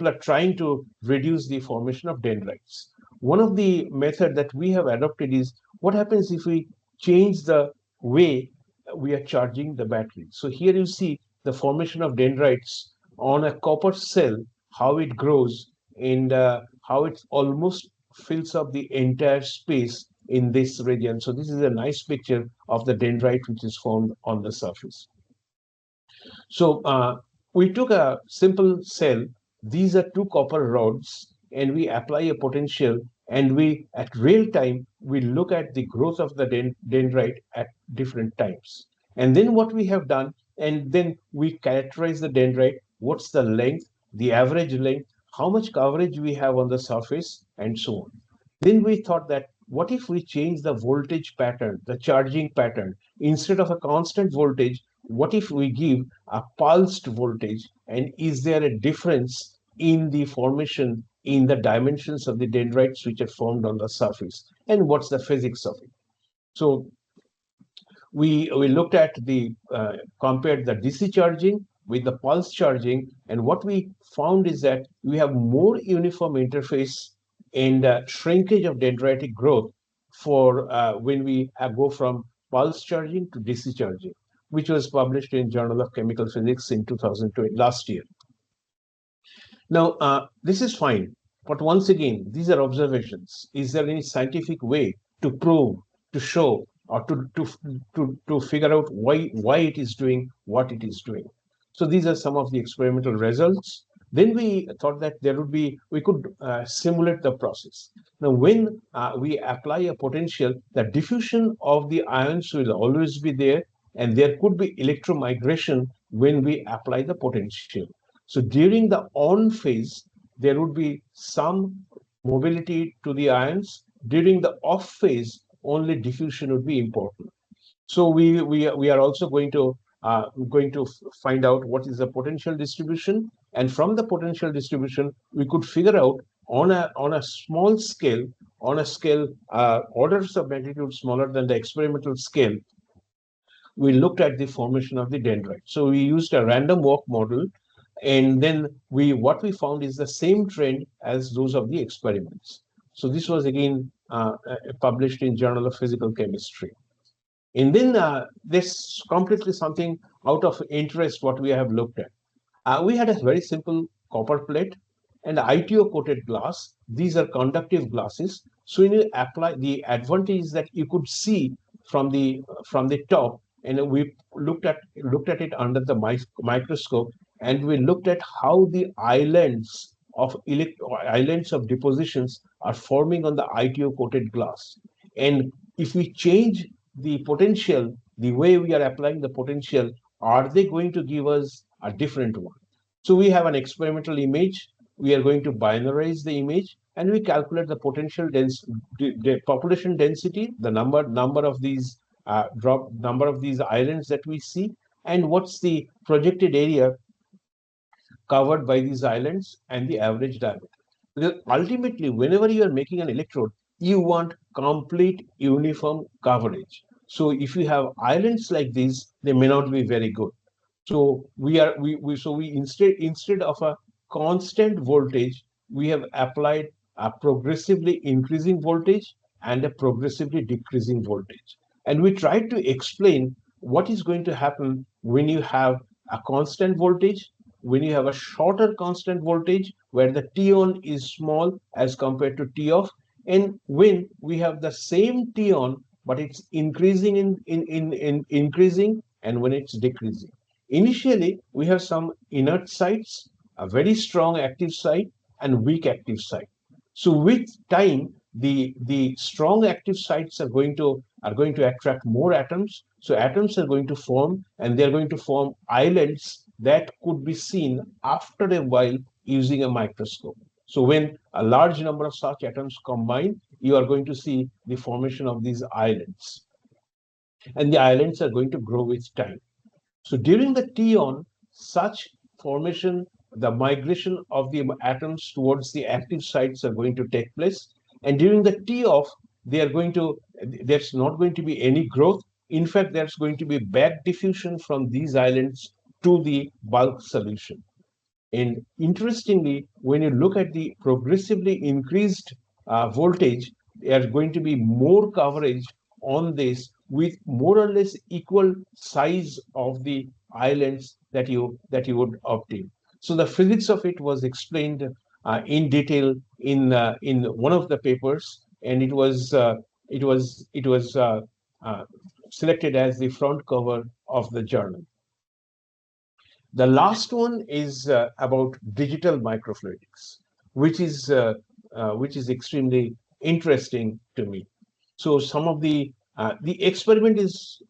are trying to reduce the formation of dendrites. One of the method that we have adopted is what happens if we change the way we are charging the battery. So here you see the formation of dendrites on a copper cell, how it grows and how it almost fills up the entire space in this region. So this is a nice picture of the dendrite which is formed on the surface. So we took a simple cell. These are two copper rods, and we apply a potential, and we at real time we look at the growth of the dendrite at different times. And then what we have done, and then we characterize the dendrite. What's the length, the average length, how much coverage we have on the surface, and so on. Then we thought that what if we change the voltage pattern, the charging pattern, instead of a constant voltage, what if we give a pulsed voltage, and is there a difference in the formation in the dimensions of the dendrites which are formed on the surface, and what's the physics of it? So we looked at the compared the DC charging with the pulse charging, and what we found is that we have more uniform interface and shrinkage of dendritic growth for when we go from pulse charging to DC charging, which was published in Journal of Chemical Physics in 2020, last year. Now, this is fine, but once again, these are observations. Is there any scientific way to prove, to show, or to figure out why it is doing what it is doing? So these are some of the experimental results. Then we thought that we could simulate the process. Now, when we apply a potential, the diffusion of the ions will always be there, and there could be electromigration when we apply the potential. So during the on phase, there would be some mobility to the ions. During the off phase, only diffusion would be important. So we are also going to find out what is the potential distribution, and from the potential distribution, we could figure out on a small scale, orders of magnitude smaller than the experimental scale, we looked at the formation of the dendrite. So we used a random walk model, and then what we found is the same trend as those of the experiments. So this was again published in Journal of Physical Chemistry. And then this completely something out of interest what we have looked at. We had a very simple copper plate and ITO coated glass. These are conductive glasses. So when you apply, the advantage is that you could see from the top, and we looked at it under the microscope, and we looked at how the islands of depositions are forming on the ITO coated glass. And if we change the potential, the way we are applying the potential, are they going to give us a different one? So we have an experimental image. We are going to binarize the image, and we calculate the potential population density, the number of these islands that we see, and what's the projected area covered by these islands, and the average diameter. Because ultimately, whenever you are making an electrode, you want complete uniform coverage. So if you have islands like these, they may not be very good. So we instead of a constant voltage, we have applied a progressively increasing voltage and a progressively decreasing voltage. And we tried to explain what is going to happen when you have a constant voltage, when you have a shorter constant voltage where the T on is small as compared to T off, and when we have the same T on but it's increasing in increasing, and when it's decreasing. Initially, we have some inert sites, a very strong active site, and weak active site. So with time, the strong active sites are going to attract more atoms. So atoms are going to form, and they're going to form islands that could be seen after a while using a microscope. So when a large number of such atoms combine, you are going to see the formation of these islands. And the islands are going to grow with time. So during the T-on, such formation, the migration of the atoms towards the active sites are going to take place. And during the T-off, there's not going to be any growth. In fact, there's going to be back diffusion from these islands to the bulk solution. And interestingly, when you look at the progressively increased voltage, there's going to be more coverage on this with more or less equal size of the islands that you would obtain. So the physics of it was explained in detail in one of the papers, and it was selected as the front cover of the journal. The last one is about digital microfluidics, which is extremely interesting to me. So some of the experiment is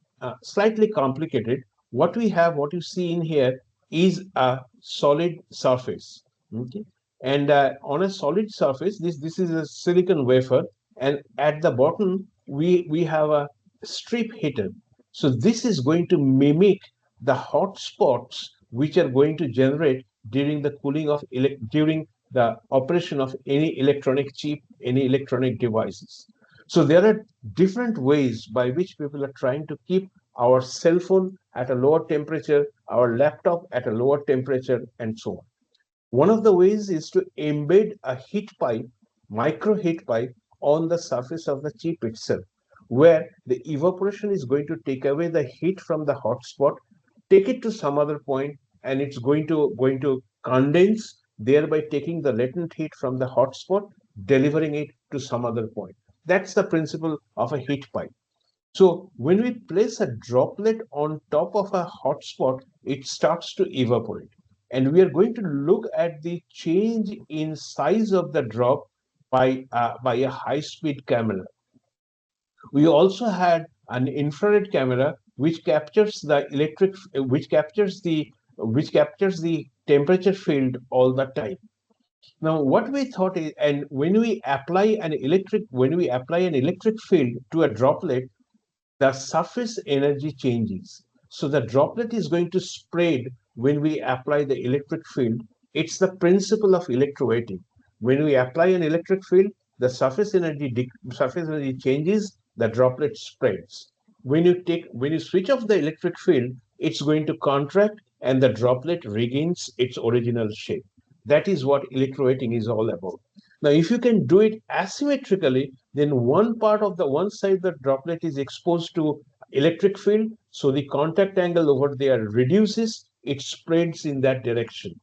slightly complicated. What you see in here is a solid surface. Okay, and on a solid surface, this is a silicon wafer, and at the bottom we have a strip heater. So this is going to mimic the hot spots which are going to generate during the cooling of during the operation of any electronic chip, any electronic devices. So there are different ways by which people are trying to keep our cell phone at a lower temperature, our laptop at a lower temperature, and so on. One of the ways is to embed a heat pipe, micro heat pipe, on the surface of the chip itself, where the evaporation is going to take away the heat from the hot spot, take it to some other point, and it's going to condense, thereby taking the latent heat from the hot spot, delivering it to some other point. That's the principle of a heat pipe. So when we place a droplet on top of a hot spot, it starts to evaporate. And we are going to look at the change in size of the drop by a high-speed camera. We also had an infrared camera which captures the temperature field all the time. Now, what we thought is, and when we apply an electric field to a droplet, the surface energy changes. So the droplet is going to spread when we apply the electric field. It's the principle of electrowetting. When we apply an electric field, the surface energy changes, the droplet spreads. When you switch off the electric field, it's going to contract and the droplet regains its original shape. That is what electrowetting is all about. Now, if you can do it asymmetrically, then one side of the droplet is exposed to electric field, so the contact angle over there reduces, it spreads in that direction.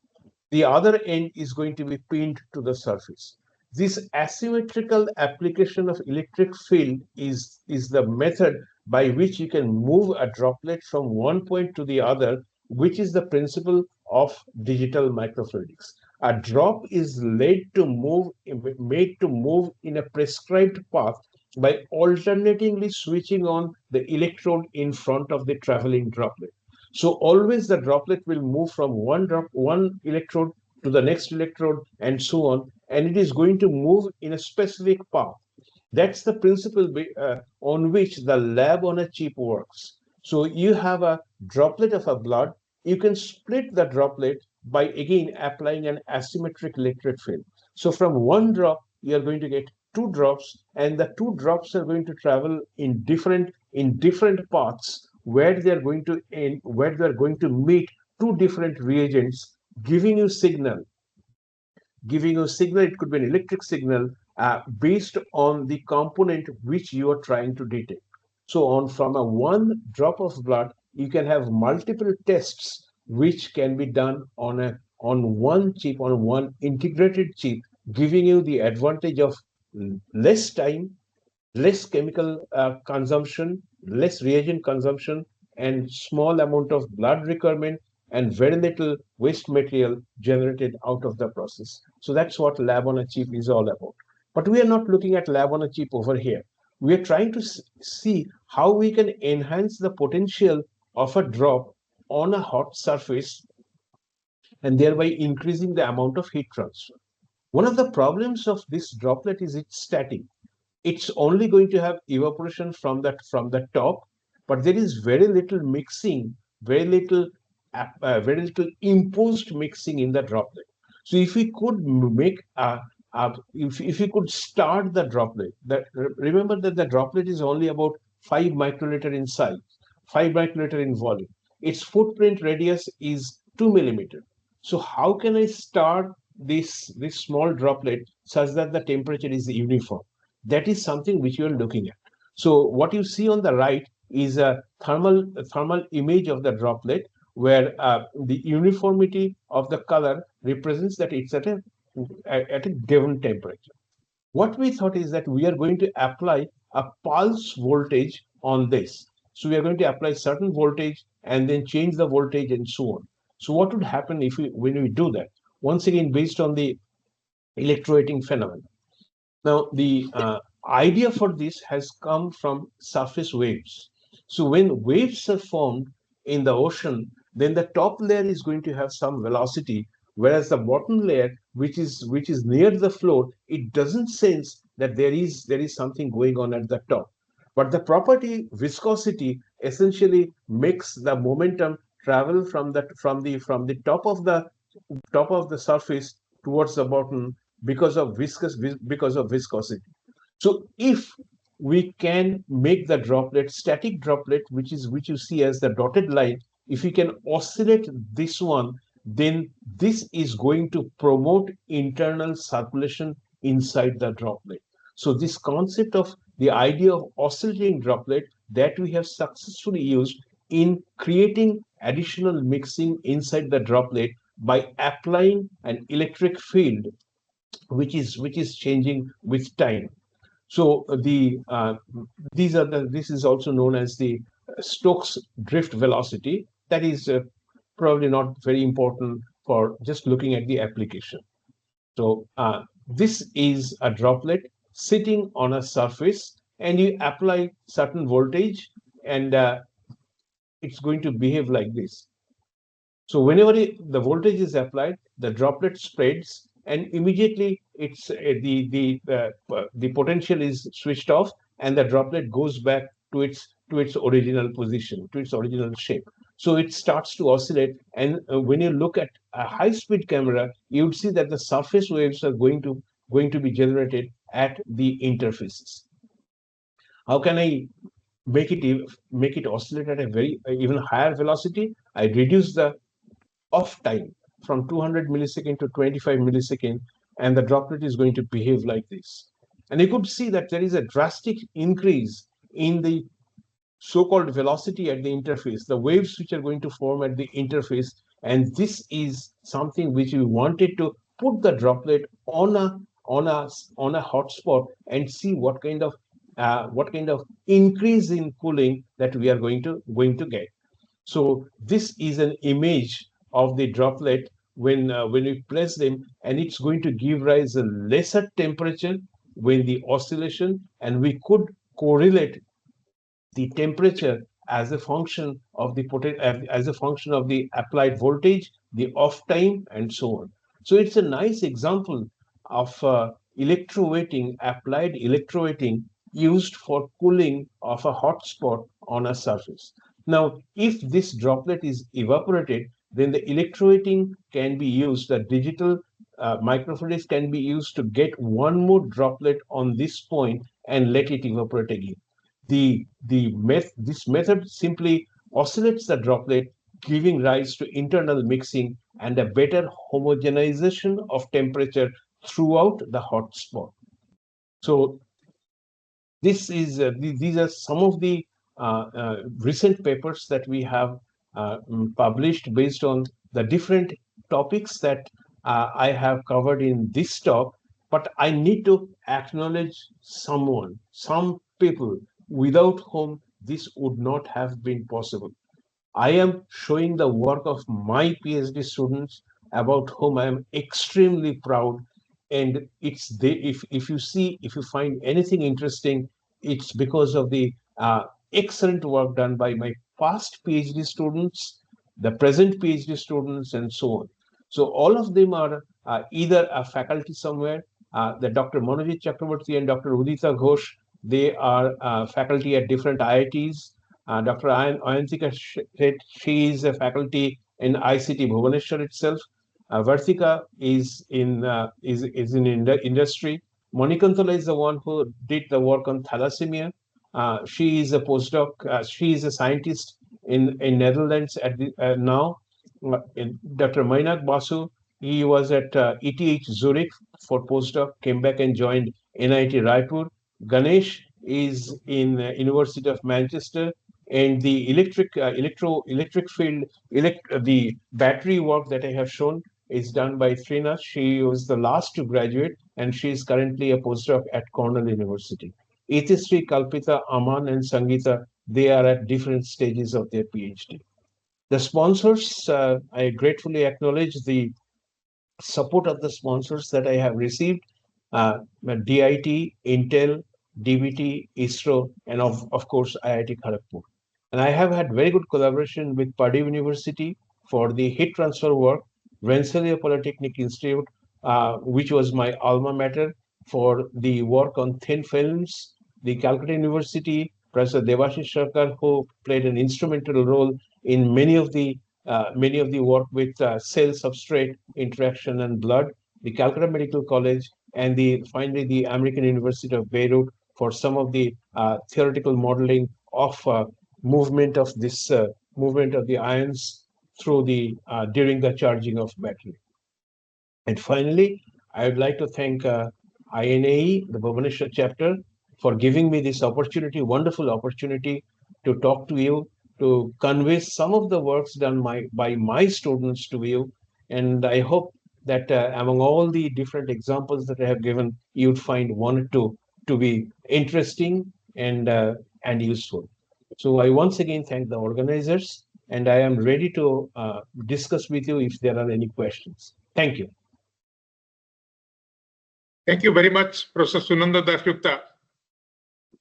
The other end is going to be pinned to the surface. This asymmetrical application of electric field is the method by which you can move a droplet from one point to the other, which is the principle of digital microfluidics. A drop is made to move in a prescribed path by alternatingly switching on the electrode in front of the traveling droplet. So always the droplet will move from one electrode to the next electrode and so on, and it is going to move in a specific path. That's the principle on which the lab on a chip works. So you have a droplet of a blood, you can split the droplet by again applying an asymmetric electric field. So from one drop, you are going to get two drops, and the two drops are going to travel in different paths where they are going to meet two different reagents, giving you signal. It could be an electric signal based on the component which you are trying to detect. So from a one drop of blood, you can have multiple tests which can be done on one chip, on one integrated chip, giving you the advantage of less time, less chemical consumption, less reagent consumption, and small amount of blood requirement, and very little waste material generated out of the process. So that's what lab on a chip is all about. But we are not looking at lab on a chip over here. We are trying to see how we can enhance the potential of a drop on a hot surface and thereby increasing the amount of heat transfer. One of the problems of this droplet is it's static. It's only going to have evaporation from the top, but there is very little mixing very little imposed mixing in the droplet. So if we could make if we could start the droplet, remember that the droplet is only about 5 microliter in size, 5 microliter in volume. Its footprint radius is 2 millimeter. So how can I start this small droplet such that the temperature is uniform? That is something which you are looking at. So what you see on the right is a thermal image of the droplet where the uniformity of the color represents that it's at a given temperature. What we thought is that we are going to apply a pulse voltage on this. So we are going to apply certain voltage and then change the voltage and so on. So what would happen when we do that? Once again, based on the electroweting phenomenon. Now, the idea for this has come from surface waves. So when waves are formed in the ocean, then the top layer is going to have some velocity, whereas the bottom layer, which is near the floor, it doesn't sense that there is something going on at the top. But the property viscosity essentially makes the momentum travel from the top of the surface towards the bottom because of viscosity. So if we can make the droplet static droplet, which you see as the dotted line, if we can oscillate this one, then this is going to promote internal circulation inside the droplet. So this concept of the idea of oscillating droplet that we have successfully used in creating additional mixing inside the droplet by applying an electric field which is changing with time. So this is also known as the Stokes drift velocity. That is probably not very important for just looking at the application. So this is a droplet sitting on a surface, and you apply certain voltage, and it's going to behave like this. So whenever the voltage is applied, the droplet spreads, and immediately it's the potential is switched off, and the droplet goes back to its original position, to its original shape. So it starts to oscillate, and when you look at a high-speed camera, you would see that the surface waves are going to be generated at the interfaces. How can I make it oscillate at a very even higher velocity? I reduce the off time from 200 millisecond to 25 millisecond, and the droplet is going to behave like this. And you could see that there is a drastic increase in the so-called velocity at the interface, the waves which are going to form at the interface. And this is something which we wanted to put the droplet on a hotspot and see what kind of increase in cooling that we are going to get. So this is an image of the droplet when we press them, and it's going to give rise a lesser temperature when the oscillation, and we could correlate the temperature as a function of the applied voltage, the off time, and so on. So it's a nice example of applied electrowetting used for cooling of a hotspot on a surface. Now, if this droplet is evaporated, then the electrowetting can be used. The digital microfluidics can be used to get one more droplet on this point and let it evaporate again. This method simply oscillates the droplet, giving rise to internal mixing and a better homogenization of temperature throughout the hotspot. So these are some of the recent papers that we have published based on the different topics that I have covered in this talk. But I need to acknowledge some people without whom this would not have been possible. I am showing the work of my PhD students, about whom I am extremely proud. And if you find anything interesting, it's because of the excellent work done by my past PhD students, the present PhD students, and so on. So all of them are either a faculty somewhere. The Dr. Manojit Chakraborty and Dr. Udita Ghosh, they are faculty at different IITs. Dr. Ayantika said she is a faculty in ICT Bhubaneswar itself. Vartika is in industry. Monikantala is the one who did the work on thalassemia. She is a postdoc. She is a scientist in Netherlands at now. Dr. Mainak Basu, he was at ETH Zurich for postdoc, came back and joined NIT Raipur. Ganesh is in University of Manchester, and the electric field, the battery work that I have shown is done by Srinath. She was the last to graduate, and she is currently a postdoc at Cornell University. Itisri, Kalpita, Aman, and Sangeeta, they are at different stages of their PhD. The sponsors, I gratefully acknowledge the support of the sponsors that I have received, DIT, Intel, DBT, ISRO, and of course, IIT Kharagpur. And I have had very good collaboration with Purdue University for the heat transfer work, Rensselaer Polytechnic Institute, which was my alma mater, for the work on thin films, the Calcutta University, Professor Devashish Sarkar, who played an instrumental role in many of the work with cell substrate interaction and blood, the Calcutta Medical College, and finally the American University of Beirut for some of the theoretical modeling of movement of the ions through during the charging of battery. And finally, I would like to thank INAE, the Bhubaneswar chapter, for giving me this opportunity, wonderful opportunity to talk to you, to convey some of the works done by my students to you. And I hope that among all the different examples that I have given, you'd find one or two to be interesting and useful. So I once again thank the organizers, and I am ready to discuss with you if there are any questions. Thank you. Thank you very much, Professor Sunanda Dasgupta.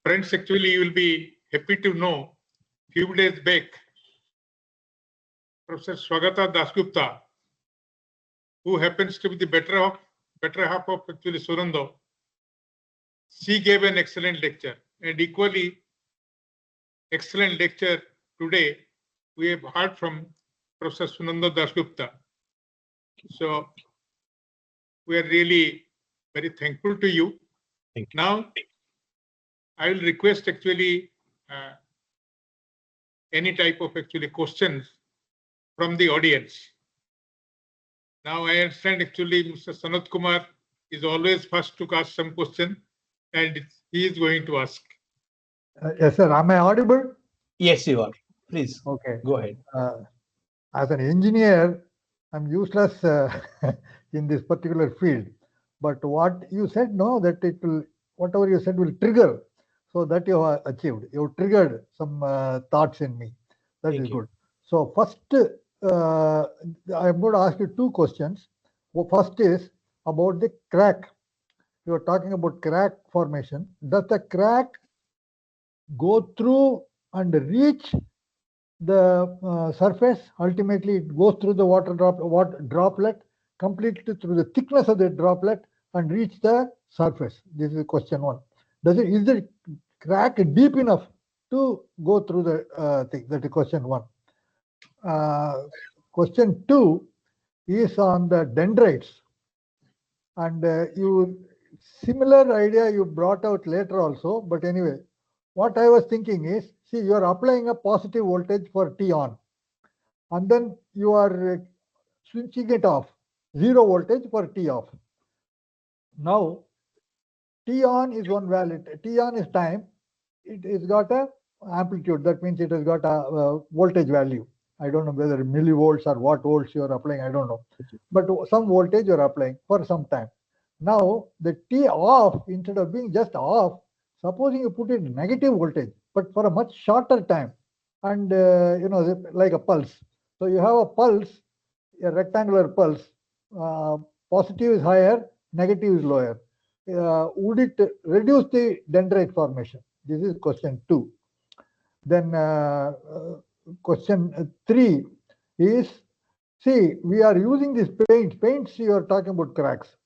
Friends, actually, you will be happy to know, few days back, Professor Swagata Dasgupta, who happens to be the better half of actually Sunanda, she gave an excellent lecture, and equally excellent lecture today we have heard from Professor Sunanda Dasgupta. So we are really very thankful to you. Thank you. Now, I will request actually any type of actually questions from the audience. Now I understand actually Mr. Sanat Kumar is always first to ask some question, and he is going to ask. Yes, sir. Am I audible? Yes, you are. Please Okay. go ahead. As an engineer, I'm useless in this particular field. But what you said, no, that it will, whatever you said will trigger. So that you have achieved. You triggered some thoughts in me. That Thank is you. good. So first, I'm going to ask you two questions. Well, first is about the crack. You are talking about crack formation. Does the crack go through and reach the surface? Ultimately, it goes through the water droplet, completely through the thickness of the droplet and reach the surface. This is question one. Is the crack deep enough to go through the thing? That is question one. Question two is on the dendrites, and similar idea you brought out later also. But anyway, what I was thinking is, see, you are applying a positive voltage for T on, and then you are switching it off, 0 voltage for T off. Now, T on is one value. T on is time. It has got a amplitude. That means it has got a voltage value. I don't know whether millivolts or what volts you are applying. I don't know. But some voltage you are applying for some time. Now, the T off, instead of being just off, supposing you put it negative voltage, but for a much shorter time, and like a pulse. So you have a pulse, a rectangular pulse. Positive is higher, negative is lower. Would it reduce the dendrite formation? This is question two. Then question three is, see, we are using this paint. Paints, you are talking about cracks.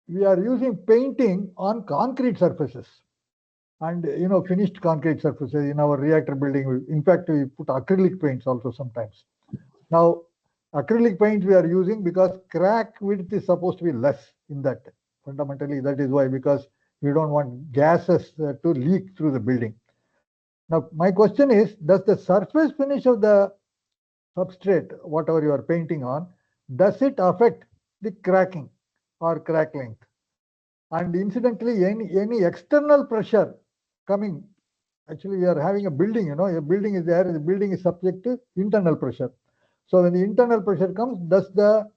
We are using painting on concrete surfaces. and finished concrete surfaces in our reactor building. In fact, we put acrylic paints also sometimes. Now, acrylic paints we are using because crack width is supposed to be less in that. Fundamentally, that is why, because we don't want gases to leak through the building. Now, my question is, does the surface finish of the substrate, whatever you are painting on, does it affect the cracking or crack length? And incidentally, any external pressure coming, actually, you are having a building, a building is there, the building is subject to internal pressure. So when the internal pressure comes, does the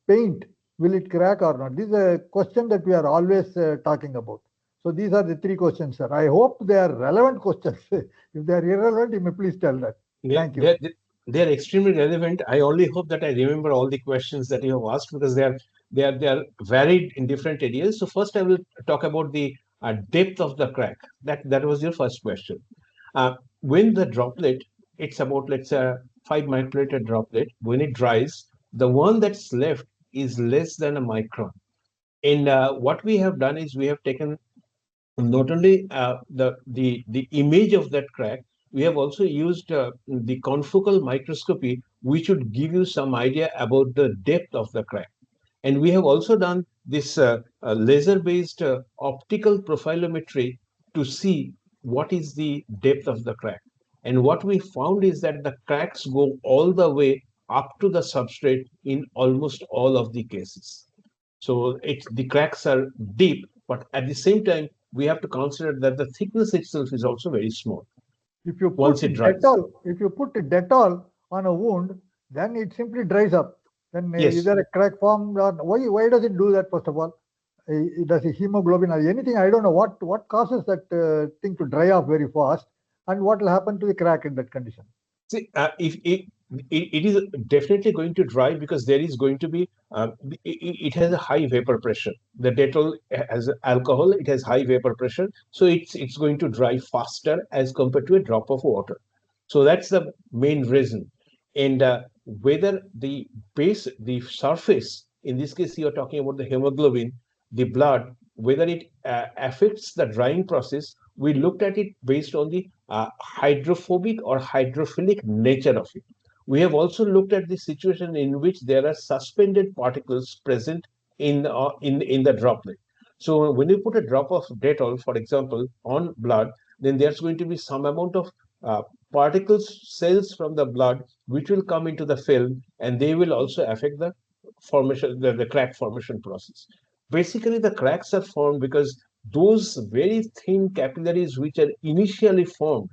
paint, will it crack or not? This is a question that we are always talking about. So these are the three questions, sir. I hope they are relevant questions. If they are irrelevant, you may please tell that. Thank you. They are extremely relevant. I only hope that I remember all the questions that you have asked, because they are varied in different areas. So first I will talk about the depth of the crack. That was your first question. When the droplet, it's about, let's say, 5 microliter droplet, when it dries, the one that's left is less than a micron. And what we have done is we have taken not only the image of that crack, we have also used the confocal microscopy, which would give you some idea about the depth of the crack. And we have also done this laser-based optical profilometry to see what is the depth of the crack. And what we found is that the cracks go all the way up to the substrate in almost all of the cases. So the cracks are deep, but at the same time, we have to consider that the thickness itself is also very small. If you Once put it dries. Dettol on a wound, then it simply dries up. Then Yes. is there a crack formed? Or why does it do that, first of all? Does it hemoglobin or anything? I don't know what causes that thing to dry off very fast, and what will happen to the crack in that condition? See, if it is definitely going to dry, because there is going to be it has a high vapor pressure. The Dettol has alcohol, it has high vapor pressure, so it's going to dry faster as compared to a drop of water. So that's the main reason. And whether the surface, in this case you are talking about the hemoglobin, the blood, whether it affects the drying process, we looked at it based on the hydrophobic or hydrophilic nature of it. We have also looked at the situation in which there are suspended particles present in the droplet. So when you put a drop of Dettol, for example, on blood, then there's going to be some amount of particles, cells from the blood, which will come into the film, and they will also affect the formation, the crack formation process. Basically, the cracks are formed because those very thin capillaries which are initially formed,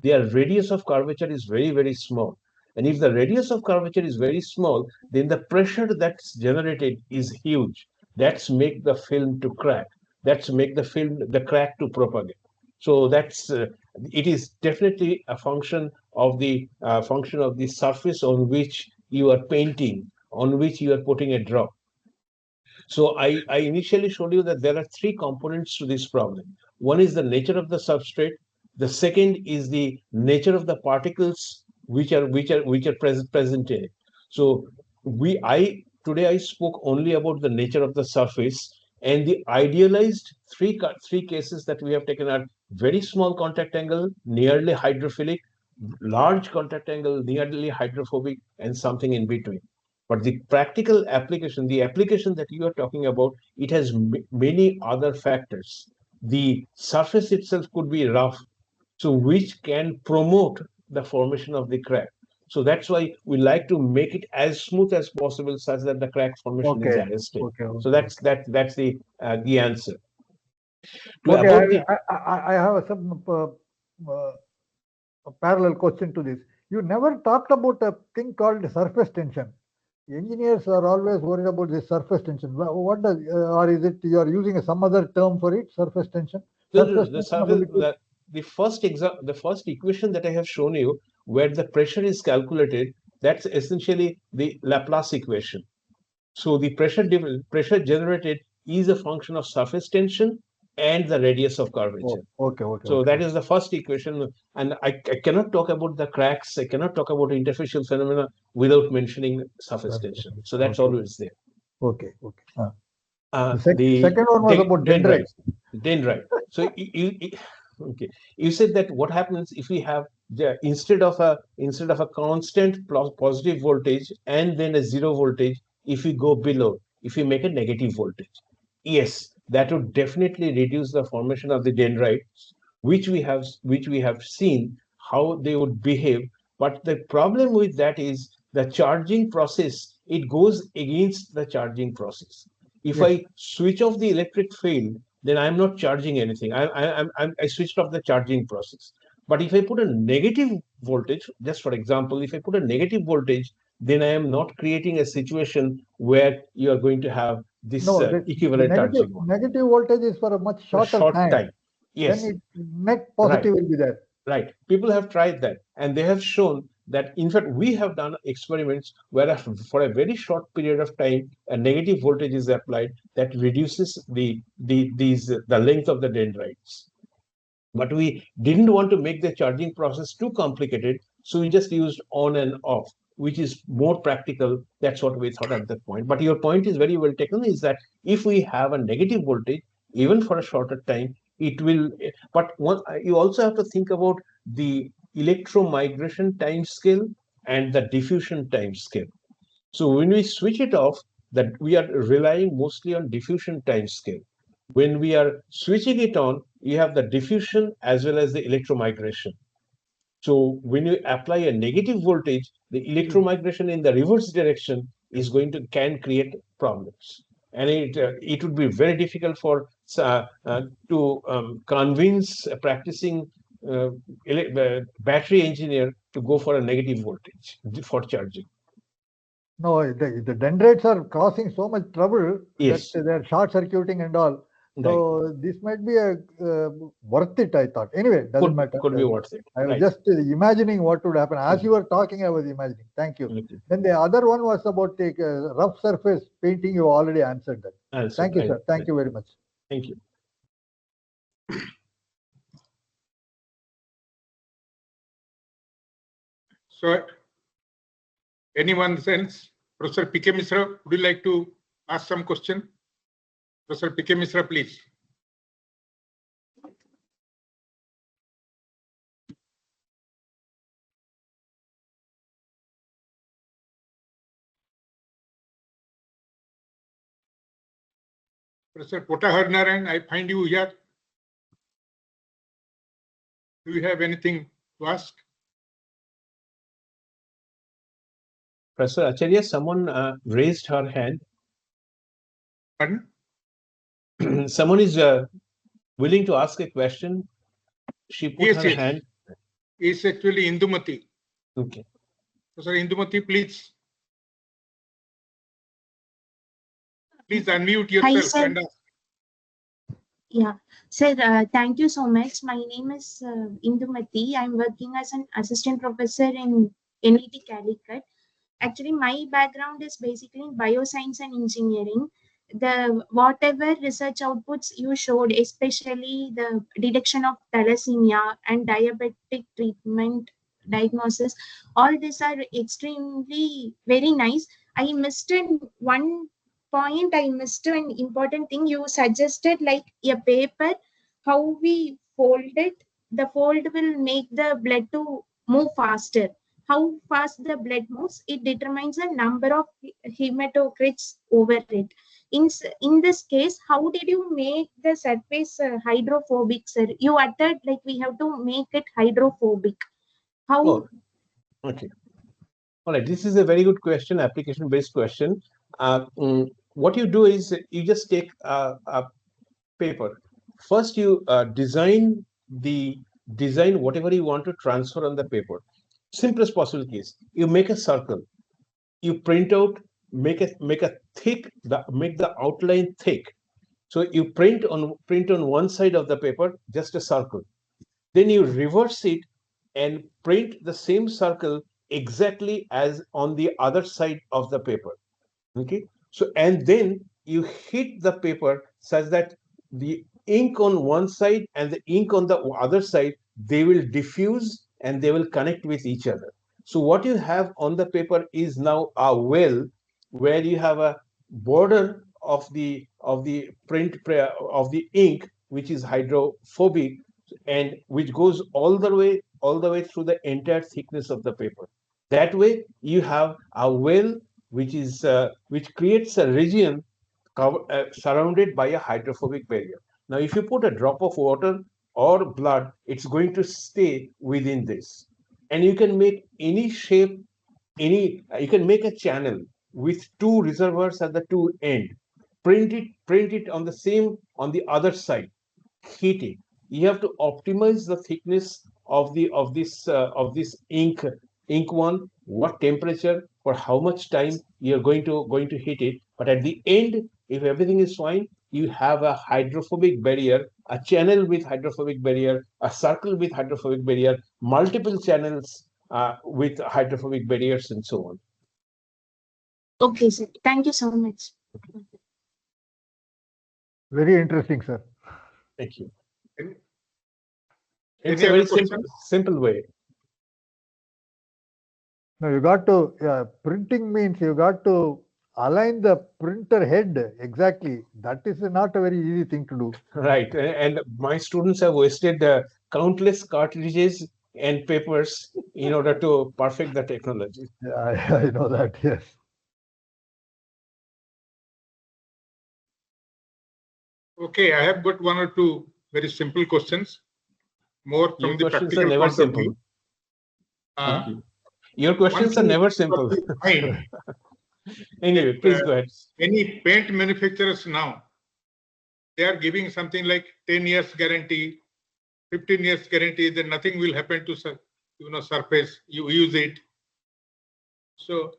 their radius of curvature is very, very small. And if the radius of curvature is very small, then the pressure that's generated is huge. That's make the film to crack. That's make the crack to propagate. So that's it is definitely a function of the surface on which you are painting, on which you are putting a drop. So I initially showed you that there are three components to this problem. One is the nature of the substrate. The second is the nature of the particles which are present in it. So today I spoke only about the nature of the surface, and the idealized three cases that we have taken are very small contact angle, nearly hydrophilic, large contact angle, nearly hydrophobic, and something in between. But the practical application, the application that you are talking about, it has many other factors. The surface itself could be rough, so which can promote the formation of the crack. So that's why we like to make it as smooth as possible, such that the crack formation is arrested. So that's the answer. I have some a parallel question to this. You never talked about a thing called surface tension. Engineers are always worried about this surface tension. What does, or is it you are using some other term for it? Surface tension. The first equation that I have shown you, where the pressure is calculated, that's essentially the Laplace equation. So the pressure generated is a function of surface tension and the radius of curvature. So that is the first equation, and I cannot talk about the cracks, I cannot talk about interfacial phenomena without mentioning surface tension. So that's always there. Okay. Second one was about dendrites. Dendrite. So okay, you said that what happens if we have instead of a constant positive voltage and then a zero voltage, if we go below, if we make a negative voltage, yes, that would definitely reduce the formation of the dendrites, which we have seen how they would behave. But the problem with that is the charging process, it goes against the charging process. If Yes. I switch off the electric field, then I'm not charging anything. I switched off the charging process. But if I put a negative voltage, just for example, if I put a negative voltage, then I am not creating a situation where you are going to have this No, the equivalent charging negative voltage is for a much for a shorter short time. time. Yes. Then net positive will be there. Right. People have tried that, and they have shown that, in fact, we have done experiments where for a very short period of time, a negative voltage is applied that reduces the length of the dendrites. But we didn't want to make the charging process too complicated, so we just used on and off, which is more practical. That's what we thought at that point. But your point is very well taken, is that if we have a negative voltage, even for a shorter time, it will. But you also have to think about the electromigration time scale and the diffusion time scale. So when we switch it off, that we are relying mostly on diffusion time scale. When we are switching it on, you have the diffusion as well as the electromigration. So when you apply a negative voltage, the electromigration in the reverse direction is can create problems. And it would be very difficult for to convince a practicing battery engineer to go for a negative voltage for charging. No, the dendrites are causing so much trouble Yes. that they're short circuiting and all. Right. So this might be a worth it, I thought. Anyway, doesn't matter. Could be worth it. I was Right. just imagining what would happen. As you were talking, I was imagining. Thank you. Okay. Then the other one was about the rough surface painting. You already answered that. Thank you, sir. Thank you very much. Thank you. So, anyone else? Professor P.K. Misra, would you like to ask some question? Professor P.K. Misra, please. Professor Pota Harnaran, I find you here. Do you have anything to ask? Professor Acharya, someone raised her hand. Pardon? Someone is willing to ask a question. She put her hand. It's actually Indumati. Okay. Professor Indumati, please. Please unmute yourself. sir. And ask. Yeah, sir, thank you so much. My name is Indumati. I'm working as an assistant professor in NET Calicut. Actually, my background is basically in bioscience and engineering. The whatever research outputs you showed, especially the detection of thalassemia and diabetic treatment diagnosis, all these are extremely very nice. I missed one point. I missed an important thing. You suggested like a paper, how we fold it. The fold will make the blood to move faster. How fast the blood moves, it determines the number of hematocrits over it. In this case, how did you make the surface hydrophobic, sir? You uttered like we have to make it hydrophobic. How? Oh, okay. All right. This is a very good question, application-based question. What you do is you just take a paper. First, you design whatever you want to transfer on the paper. Simplest possible case. You make a circle. You print out, make the outline thick. So you print on one side of the paper just a circle. Then you reverse it and print the same circle exactly as on the other side of the paper. Okay. So and then you hit the paper such that the ink on one side and the ink on the other side, they will diffuse and they will connect with each other. So what you have on the paper is now a well where you have a border of the ink, which is hydrophobic, and which goes all the way through the entire thickness of the paper. That way, you have a well which creates a region surrounded by a hydrophobic barrier. Now, if you put a drop of water or blood, it's going to stay within this, and you can make any shape, you can make a channel with two reservoirs at the two end, print it on the other side, heat it. You have to optimize the thickness of this ink one, what temperature, for how much time you're going to heat it. But at the end, if everything is fine, you have a hydrophobic barrier, a channel with hydrophobic barrier, a circle with hydrophobic barrier, multiple channels with hydrophobic barriers, and so on. Okay, sir. Thank you so much. Very interesting, sir. Thank you. Any It's a other very question? simple way. No, you got to, printing means you got to align the printer head exactly. That is not a very easy thing to do. Right. And my students have wasted countless cartridges and papers in order to perfect the technology. Yeah, I know that, yes. Okay, I have got one or two very simple questions, more Your from the questions are practical never point of simple. view. Thank you. Your questions are One never thing simple. to mind Anyway, that, please go ahead. Many paint manufacturers now, they are giving something like 10 years guarantee, 15 years guarantee, that nothing will happen to surface, you use it. So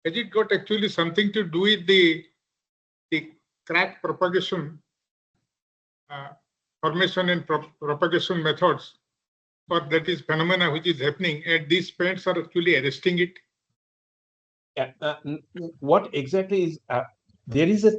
has it got actually something to do with the crack propagation, formation and propagation methods, or that is phenomena which is happening, and these paints are actually arresting it? Yeah, what exactly is there is a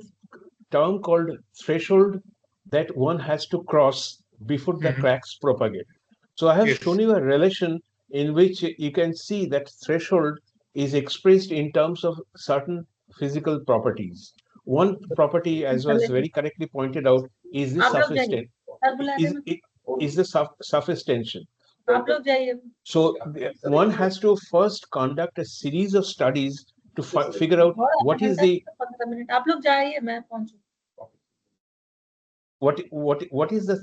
term called threshold that one has to cross before the cracks propagate. So I have Yes. shown you a relation in which you can see that threshold is expressed in terms of certain physical properties. One property, as was very correctly pointed out, is the surface surface tension. So one has to first conduct a series of studies to figure out what is the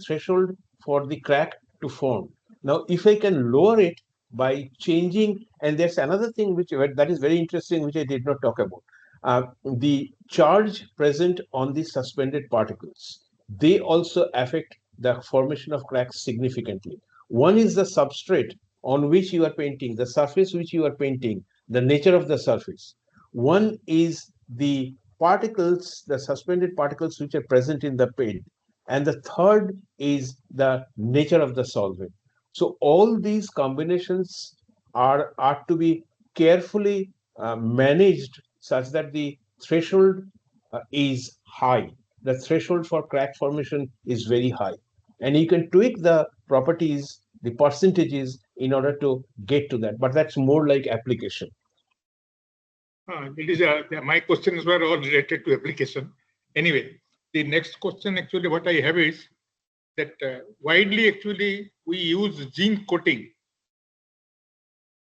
threshold for the crack to form. Now, if I can lower it by changing, and there's another thing that is very interesting, which I did not talk about. The charge present on the suspended particles, they also affect the formation of cracks significantly. One is the substrate on which you are painting, the surface which you are painting, the nature of the surface. One is the particles, the suspended particles which are present in the paint. And the third is the nature of the solvent. So all these combinations are to be carefully managed such that the threshold is high. The threshold for crack formation is very high. And you can tweak the properties, the percentages, in order to get to that. But that's more like application. It is my questions were all related to application. Anyway, the next question actually what I have is that widely actually we use zinc coating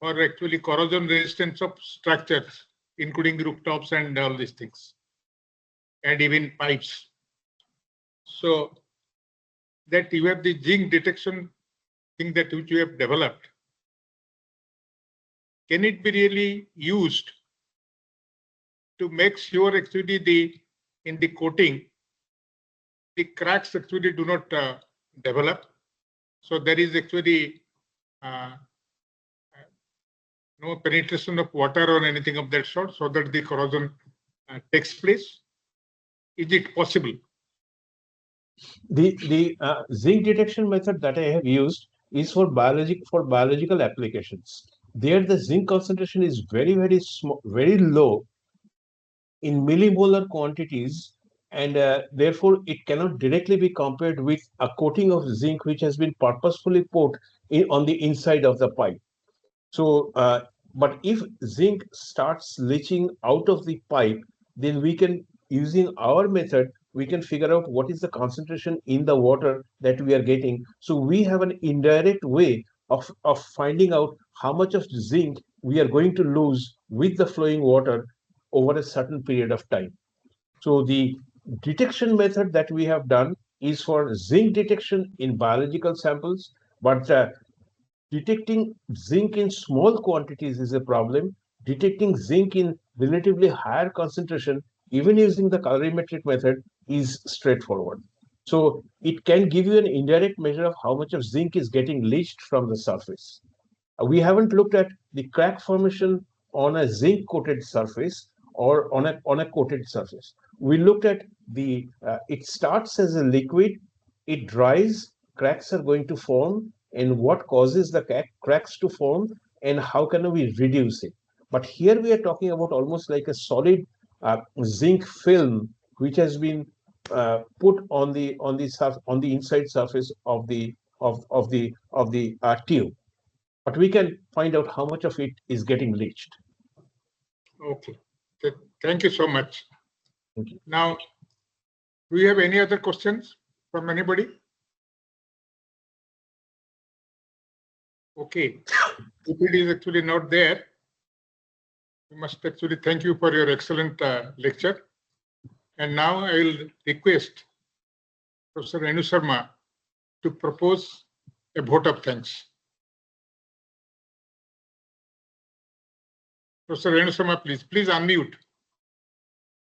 for actually corrosion resistance of structures, including rooftops and all these things, and even pipes. So that you have the zinc detection thing that which you have developed, can it be really used to make sure actually in the coating, the cracks actually do not develop? So there is actually no penetration of water or anything of that sort, so that the corrosion takes place. Is it possible? The zinc detection method that I have used is for biological applications. There, the zinc concentration is very small, very low in millimolar quantities, and therefore it cannot directly be compared with a coating of zinc which has been purposefully put on the inside of the pipe. So, but if zinc starts leaching out of the pipe, then we can using our method, we can figure out what is the concentration in the water that we are getting. So we have an indirect way of finding out how much of zinc we are going to lose with the flowing water over a certain period of time. So the detection method that we have done is for zinc detection in biological samples, but detecting zinc in small quantities is a problem. Detecting zinc in relatively higher concentration, even using the colorimetric method, is straightforward. So it can give you an indirect measure of how much of zinc is getting leached from the surface. We haven't looked at the crack formation on a zinc coated surface or on a coated surface. We looked at the it starts as a liquid, it dries, cracks are going to form, and what causes the cracks to form, and how can we reduce it. But here we are talking about almost like a solid zinc film which has been put on the inside surface of the tube, but we can find out how much of it is getting leached. Okay. Thank you so much. Thank you. Now, do you have any other questions from anybody? Okay. If it is actually not there, we must actually thank you for your excellent lecture. And now I will request Professor Renu Sharma to propose a vote of thanks. Professor Renu Sharma, please unmute.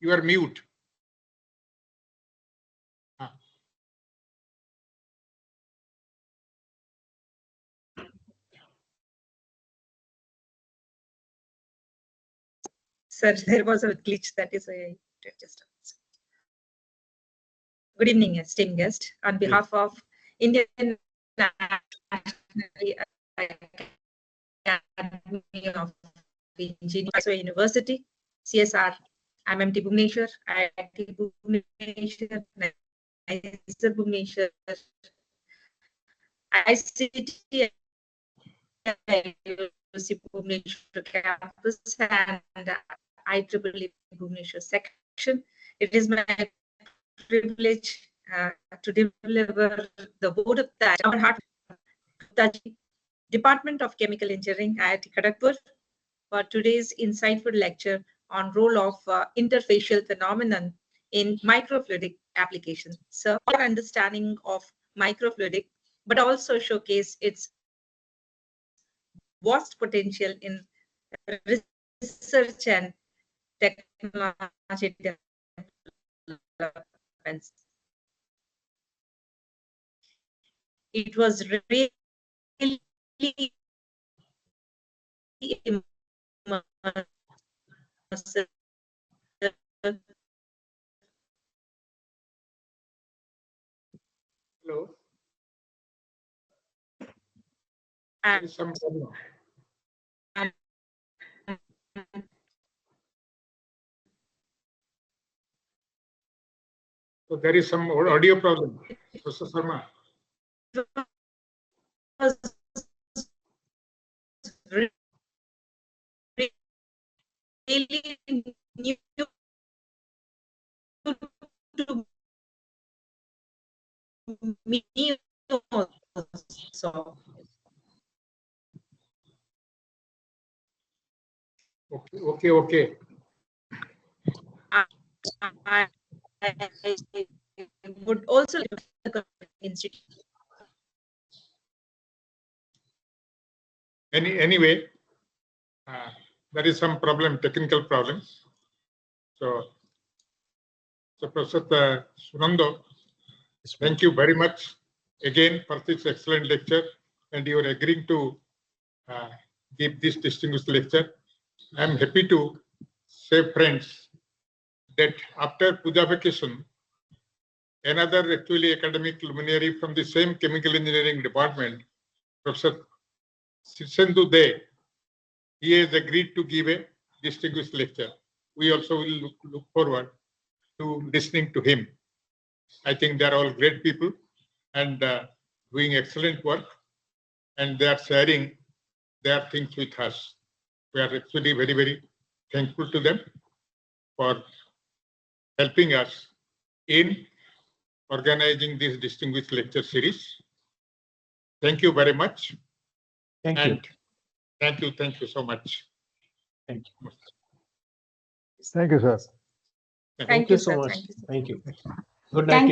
You are mute. Sir, there was a glitch, that is why I just. Good evening, esteemed guest. On behalf of Indian National Academy of Engineering University, CSR, MMT Bhubaneswar, IIT Bhubaneswar, IISER Bhubaneswar, ICT Bhubaneswar campus, and IEEE Bhubaneswar section. It is my privilege to deliver the vote of that our heart Department of Chemical Engineering, IIT Kharagpur, for today's insightful lecture on role of interfacial phenomenon in microfluidic applications. So our understanding of microfluidic, but also showcase its vast potential in research and technology developments. It was really immersive. Hello. And Some problem. So there is some audio problem, Professor Sharma. was really new to me. So Okay. I would also like the institute. Anyway, there is some problem, technical problems. So Professor Sunando, thank you very much again for this excellent lecture, and you are agreeing to give this distinguished lecture. I am happy to say, friends, that after Puja vacation, another actually academic luminary from the same chemical engineering department, Professor Sissendu De, he has agreed to give a distinguished lecture. We also will look forward to listening to him. I think they are all great people and doing excellent work, and they are sharing their things with us. We are actually very, very thankful to them for helping us in organizing this distinguished lecture series. Thank you very much. Thank you. And thank you so much. Thank you. Thank you, sir. Thank you, so sir. much. Thank you. Thank you. Good night. Thank